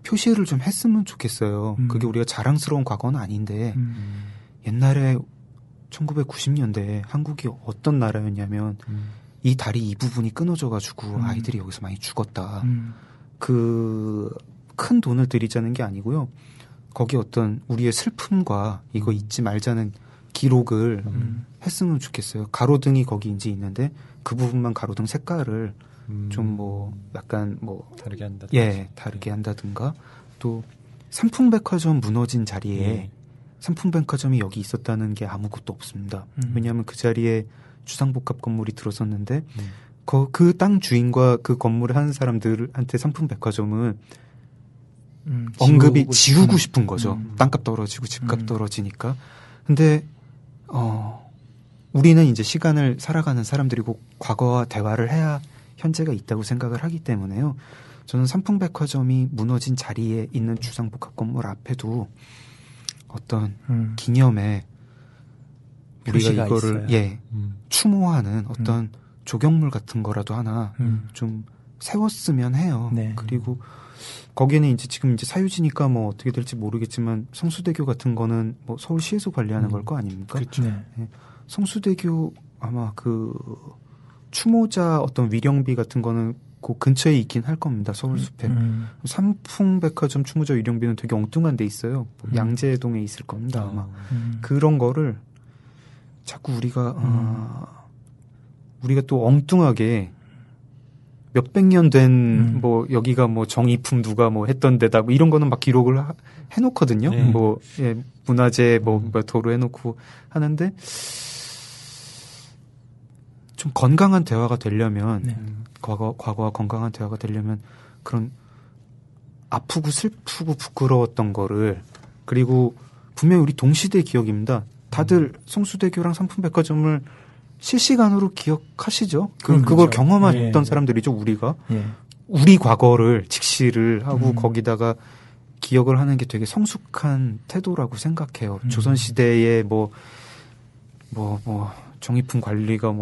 표시를 좀 했으면 좋겠어요. 그게 우리가 자랑스러운 과거는 아닌데 옛날에 1990년대에 한국이 어떤 나라였냐면 이 다리 이 부분이 끊어져가지고 아이들이 여기서 많이 죽었다. 그 큰 돈을 들이자는 게 아니고요. 거기 어떤 우리의 슬픔과 이거 잊지 말자는 기록을 했으면 좋겠어요. 가로등이 거기 이제 있는데 그 부분만 가로등 색깔을 좀 뭐 약간 뭐 다르게 한다. 예, 다르게 한다든가 또 삼풍백화점 무너진 자리에 삼풍백화점이 여기 있었다는 게 아무것도 없습니다. 왜냐하면 그 자리에 주상복합 건물이 들어섰는데 그 땅 주인과 그 건물을 하는 사람들한테 삼풍백화점은 언급이 지우고 싶은 거죠. 땅값 떨어지고 집값 떨어지니까. 근데 우리는 이제 시간을 살아가는 사람들이고 과거와 대화를 해야 현재가 있다고 생각을 하기 때문에요. 저는 삼풍백화점이 무너진 자리에 있는 주상복합 건물 앞에도 어떤 기념에 우리가 이거를 추모하는 어떤 조경물 같은 거라도 하나 좀 세웠으면 해요. 네. 그리고 거기는 이제 지금 이제 사유지니까 뭐 어떻게 될지 모르겠지만 성수대교 같은 거는 뭐 서울시에서 관리하는 걸 거 아닙니까? 그렇죠. 네. 성수대교 아마 그 추모자 어떤 위령비 같은 거는 그 근처에 있긴 할 겁니다. 서울숲에. 삼풍백화점 추모자 위령비는 되게 엉뚱한 데 있어요. 뭐 양재동에 있을 겁니다. 아마. 그런 거를 자꾸 우리가 또 엉뚱하게 몇백 년 된 뭐 여기가 뭐 정의품 누가 뭐 했던 데다 뭐 이런 거는 막 기록을 해놓거든요. 뭐 문화재 뭐 도로 해놓고 하는데 좀 건강한 대화가 되려면 과거와 건강한 대화가 되려면 그런 아프고 슬프고 부끄러웠던 거를 그리고 분명히 우리 동시대 기억입니다. 다들 성수대교랑 삼풍백화점을 실시간으로 기억하시죠? 그걸 경험했던 사람들이죠, 우리가. 우리 과거를 직시를 하고 거기다가 기억을 하는 게 되게 성숙한 태도라고 생각해요. 조선시대에 정의품 관리가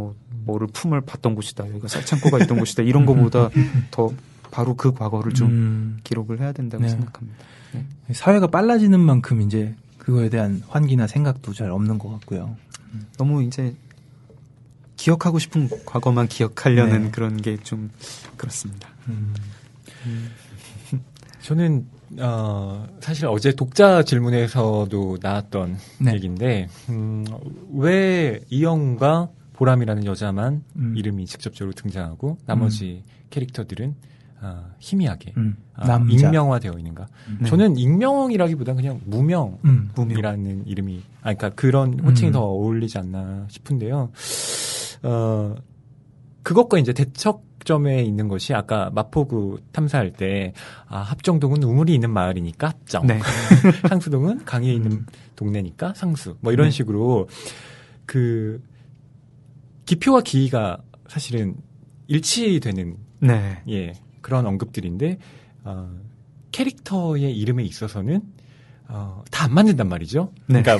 뭐를 품을 받던 곳이다. 여기가 쌀창고가 있던 곳이다. 이런 거보다 더 바로 그 과거를 좀 기록을 해야 된다고 생각합니다. 네. 사회가 빨라지는 만큼 이제 그거에 대한 환기나 생각도 잘 없는 것 같고요. 너무 이제 기억하고 싶은 과거만 기억하려는 그런 게 좀 그렇습니다. 저는 사실 어제 독자 질문에서도 나왔던 얘기인데 왜 이영과 보람이라는 여자만 이름이 직접적으로 등장하고 나머지 캐릭터들은 희미하게 익명화되어 있는가? 저는 익명이라기보다는 그냥 무명이라는 이름이 그러니까 그런 호칭이 더 어울리지 않나 싶은데요. 그것과 이제 대척점에 있는 것이 아까 마포구 탐사할 때 합정동은 우물이 있는 마을이니까 합정, 상수동은 강에 있는 동네니까 상수, 뭐 이런 식으로 그 기표와 기의가 사실은 일치되는 그런 언급들인데 캐릭터의 이름에 있어서는 다 안 맞는단 말이죠. 그러니까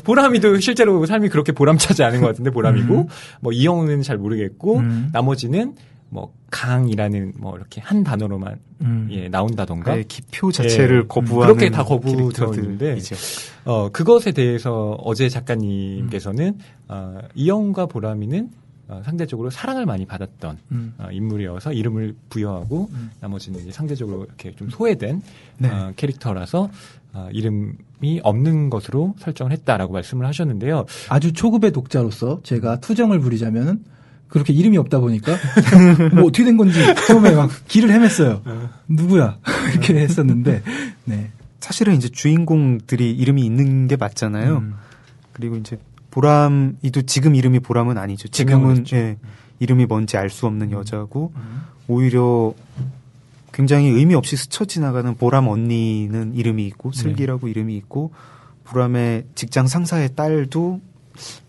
보람이도 실제로 삶이 그렇게 보람차지 않은 것 같은데 보람이고 뭐 이영우는 잘 모르겠고 나머지는 뭐 강이라는 뭐 이렇게 한 단어로만 나온다던가 기표 자체를 거부하는 그렇게 다 거부되어 있는데 그것에 대해서 어제 작가님께서는 이영우가 보람이는 상대적으로 사랑을 많이 받았던 인물이어서 이름을 부여하고 나머지는 이제 상대적으로 이렇게 좀 소외된 네. 캐릭터라서 이름이 없는 것으로 설정을 했다라고 말씀을 하셨는데요. 아주 초급의 독자로서 제가 투정을 부리자면은 그렇게 이름이 없다 보니까 뭐 어떻게 된 건지 처음에 막 길을 헤맸어요. 누구야 이렇게 했었는데 네. 사실은 이제 주인공들이 이름이 있는 게 맞잖아요. 그리고 이제 보람이도 지금 이름이 보람은 아니죠. 지금은 예, 이름이 뭔지 알 수 없는 여자고 오히려 굉장히 의미 없이 스쳐 지나가는 보람 언니는 이름이 있고 슬기라고 이름이 있고 보람의 직장 상사의 딸도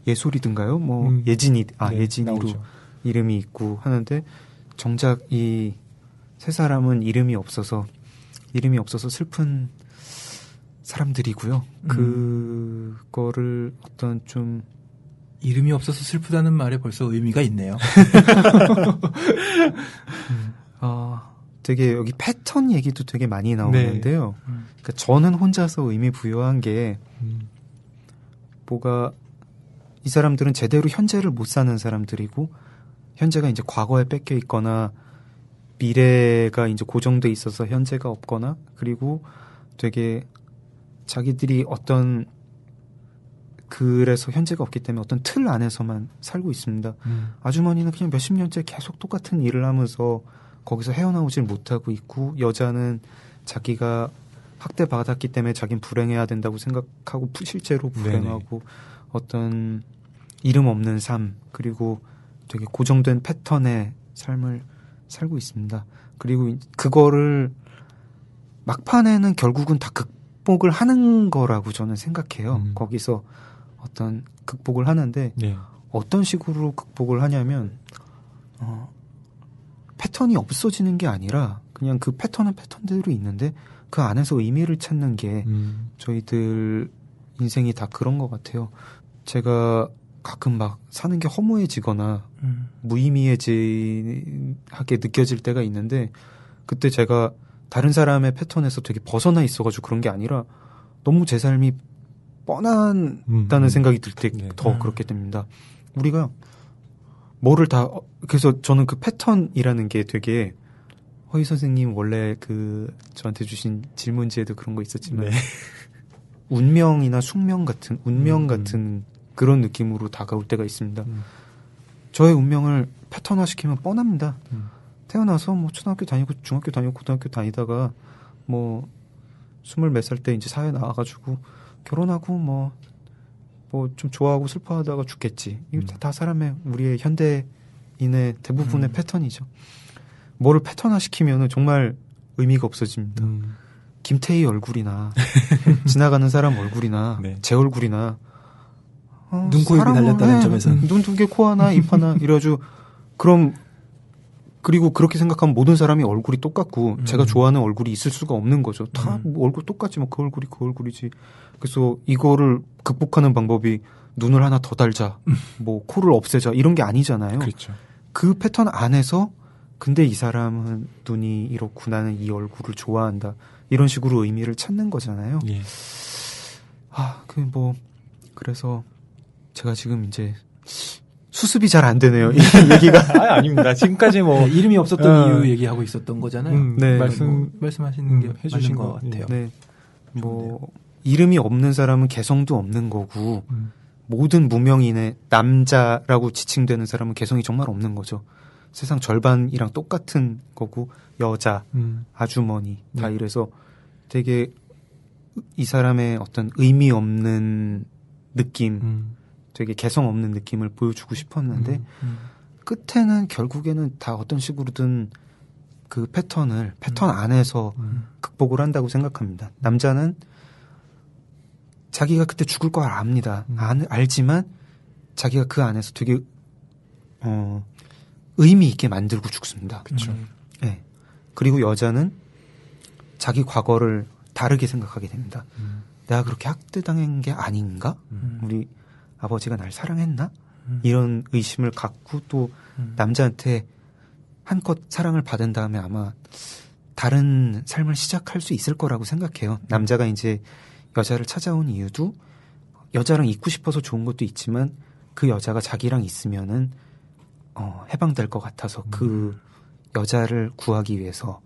예솔이든가요? 뭐 예진이로 나오죠. 이름이 있고 하는데 정작 이 세 사람은 이름이 없어서 슬픈 사람들이고요. 그거를 어떤 좀 이름이 없어서 슬프다는 말에 벌써 의미가 있네요. 되게 여기 패턴 얘기도 되게 많이 나오는데요. 네. 그러니까 저는 혼자서 의미 부여한 게 뭐가 이 사람들은 제대로 현재를 못 사는 사람들이고 현재가 이제 과거에 뺏겨 있거나 미래가 이제 고정돼 있어서 현재가 없거나 그리고 되게 자기들이 어떤 그래서 현재가 없기 때문에 어떤 틀 안에서만 살고 있습니다. 아주머니는 그냥 몇십 년째 계속 똑같은 일을 하면서 거기서 헤어나오질 못하고 있고 여자는 자기가 학대받았기 때문에 자기는 불행해야 된다고 생각하고 실제로 불행하고 네네. 어떤 이름 없는 삶 그리고 되게 고정된 패턴의 삶을 살고 있습니다. 그리고 그거를 막판에는 결국은 다 극복을 하는 거라고 저는 생각해요. 거기서 어떤 극복을 하는데 네. 어떤 식으로 극복을 하냐면 패턴이 없어지는 게 아니라 그냥 그 패턴은 패턴대로 있는데 그 안에서 의미를 찾는 게 저희들 인생이 다 그런 것 같아요. 제가 가끔 막 사는 게 허무해지거나 무의미하게 느껴질 때가 있는데 그때 제가 다른 사람의 패턴에서 되게 벗어나 있어가지고 그런 게 아니라 너무 제 삶이 뻔하다는 생각이 들 때 더 그렇게 됩니다. 우리가 뭐를 다 그래서 저는 그 패턴이라는 게 되게 허희 선생님 원래 그 저한테 주신 질문지에도 그런 거 있었지만 네. 운명이나 숙명 같은 운명 같은 그런 느낌으로 다가올 때가 있습니다. 저의 운명을 패턴화시키면 뻔합니다. 태어나서 뭐 초등학교 다니고 중학교 다니고 고등학교 다니다가 뭐 20몇 살 때 이제 사회 나와가지고 결혼하고 뭐 좀 좋아하고 슬퍼하다가 죽겠지. 이거 다 사람의 우리의 현대인의 대부분의 패턴이죠. 뭐를 패턴화시키면은 정말 의미가 없어집니다. 김태희 얼굴이나 지나가는 사람 얼굴이나 네. 제 얼굴이나 눈, 코, 입이 달렸다는 점에서는 눈 두 개, 코 하나, 입 하나 이래가지고 그럼 그리고 그렇게 생각하면 모든 사람이 얼굴이 똑같고 제가 좋아하는 얼굴이 있을 수가 없는 거죠. 다 뭐 얼굴 똑같지 뭐 그 얼굴이 그 얼굴이지. 그래서 이거를 극복하는 방법이 눈을 하나 더 달자, 뭐 코를 없애자 이런 게 아니잖아요. 그렇죠. 그 패턴 안에서 근데 이 사람은 눈이 이렇고 나는 이 얼굴을 좋아한다 이런 식으로 의미를 찾는 거잖아요. 예. 그래서 제가 지금 이제 수습이 잘 안 되네요. 이 얘기가. 아닙니다. 지금까지 뭐 이름이 없었던 이유 얘기하고 있었던 거잖아요. 네. 말씀하시는 게 해주신 것 같아요. 네. 이름이 없는 사람은 개성도 없는 거고 모든 무명인의 남자라고 지칭되는 사람은 개성이 정말 없는 거죠. 세상 절반이랑 똑같은 거고 여자, 아주머니 다 이래서 되게 이 사람의 어떤 의미 없는 느낌 되게 개성 없는 느낌을 보여주고 싶었는데 끝에는 결국에는 다 어떤 식으로든 그 패턴 안에서 극복을 한다고 생각합니다. 남자는 자기가 그때 죽을 걸 압니다. 알지만 자기가 그 안에서 되게 의미 있게 만들고 죽습니다. 그렇죠. 네. 그리고 여자는 자기 과거를 다르게 생각하게 됩니다. 내가 그렇게 학대당한 게 아닌가? 우리 아버지가 날 사랑했나? 이런 의심을 갖고 또 남자한테 한껏 사랑을 받은 다음에 아마 다른 삶을 시작할 수 있을 거라고 생각해요. 남자가 이제 여자를 찾아온 이유도 여자랑 있고 싶어서 좋은 것도 있지만 그 여자가 자기랑 있으면은 해방될 것 같아서 그 여자를 구하기 위해서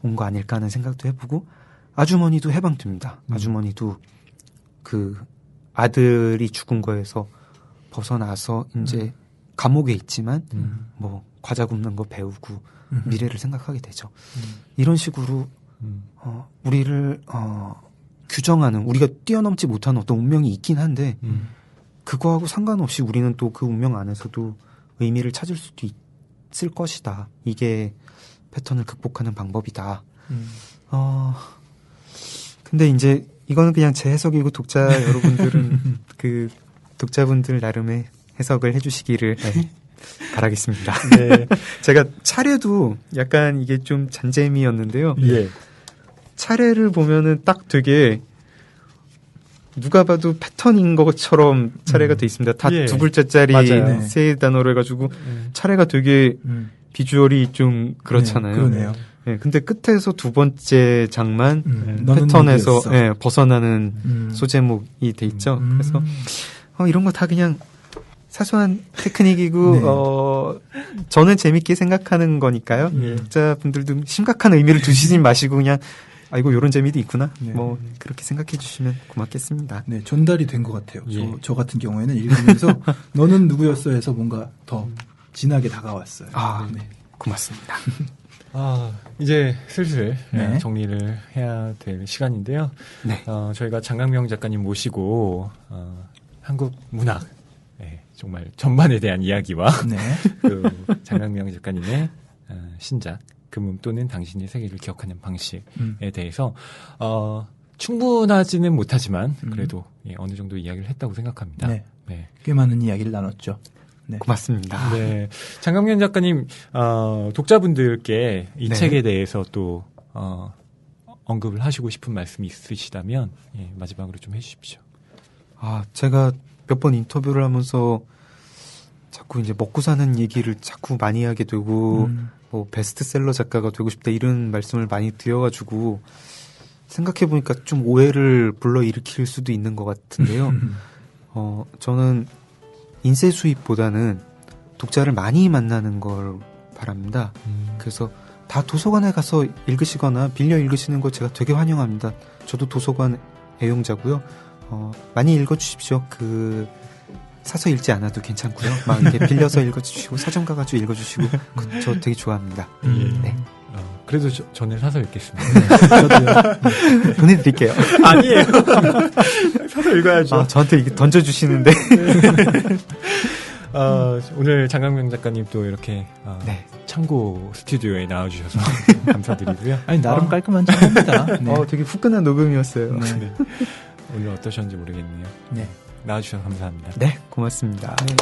온 거 아닐까 하는 생각도 해보고 아주머니도 해방됩니다. 아주머니도 그 아들이 죽은 거에서 벗어나서 이제 감옥에 있지만 뭐 과자 굽는 거 배우고 미래를 생각하게 되죠. 이런 식으로 우리를 규정하는 우리가 뛰어넘지 못하는 어떤 운명이 있긴 한데 그거하고 상관없이 우리는 또 그 운명 안에서도 의미를 찾을 수도 있을 것이다. 이게 패턴을 극복하는 방법이다. 근데 이제 이거는 그냥 제 해석이고 독자 여러분들은 그 독자분들 나름의 해석을 해주시기를 바라겠습니다. 네. 제가 차례도 약간 이게 좀 잔재미였는데요. 예. 차례를 보면은 딱 되게 누가 봐도 패턴인 것처럼 차례가 돼 있습니다. 다 두 글자짜리 세 단어로 해가지고 차례가 되게 비주얼이 좀 그렇잖아요. 네, 그러네요. 네, 근데 끝에서 두 번째 장만 패턴에서 벗어나는 소제목이 돼 있죠. 그래서 이런 거 다 그냥 사소한 테크닉이고 저는 재밌게 생각하는 거니까요. 독자분들도 심각한 의미를 두시지 마시고 그냥 아이고 요런 재미도 있구나. 뭐 그렇게 생각해 주시면 고맙겠습니다. 네, 전달이 된 것 같아요. 저 같은 경우에는 읽으면서 너는 누구였어 해서 뭔가 더 진하게 다가왔어요. 네. 고맙습니다. 이제 슬슬 정리를 해야 될 시간인데요. 네. 저희가 장강명 작가님 모시고 한국 문학 정말 전반에 대한 이야기와 그 장강명 작가님의 신작 그 또는 당신의 세계를 기억하는 방식에 대해서 충분하지는 못하지만 그래도 어느 정도 이야기를 했다고 생각합니다. 네. 꽤 많은 이야기를 나눴죠. 네. 고맙습니다. 네. 장강명 작가님 독자분들께 이 책에 대해서 또 언급을 하시고 싶은 말씀이 있으시다면 마지막으로 좀 해주십시오. 제가 몇 번 인터뷰를 하면서 자꾸 이제 먹고 사는 얘기를 자꾸 많이 하게 되고 뭐 베스트셀러 작가가 되고 싶다 이런 말씀을 많이 드려가지고 생각해보니까 좀 오해를 불러일으킬 수도 있는 것 같은데요. 저는 인쇄 수입보다는 독자를 많이 만나는 걸 바랍니다. 그래서 다 도서관에 가서 읽으시거나 빌려 읽으시는 거 제가 되게 환영합니다. 저도 도서관 애용자고요. 많이 읽어주십시오. 사서 읽지 않아도 괜찮고요. 막 이렇게 빌려서 읽어주시고 서점 가가지고 읽어주시고 저 되게 좋아합니다. 네. 그래도 저는 사서 읽겠습니다. 저도요. 보내드릴게요. 아니에요. 사서 읽어야죠. 저한테 이게 던져주시는데. 오늘 장강명 작가님 또 이렇게 창고 스튜디오에 나와주셔서 감사드리고요. 아니 나름 깔끔한 작업입니다. 되게 후끈한 녹음이었어요. 네. 오늘 어떠셨는지 모르겠네요. 나와주셔서 감사합니다. 네, 고맙습니다. 네.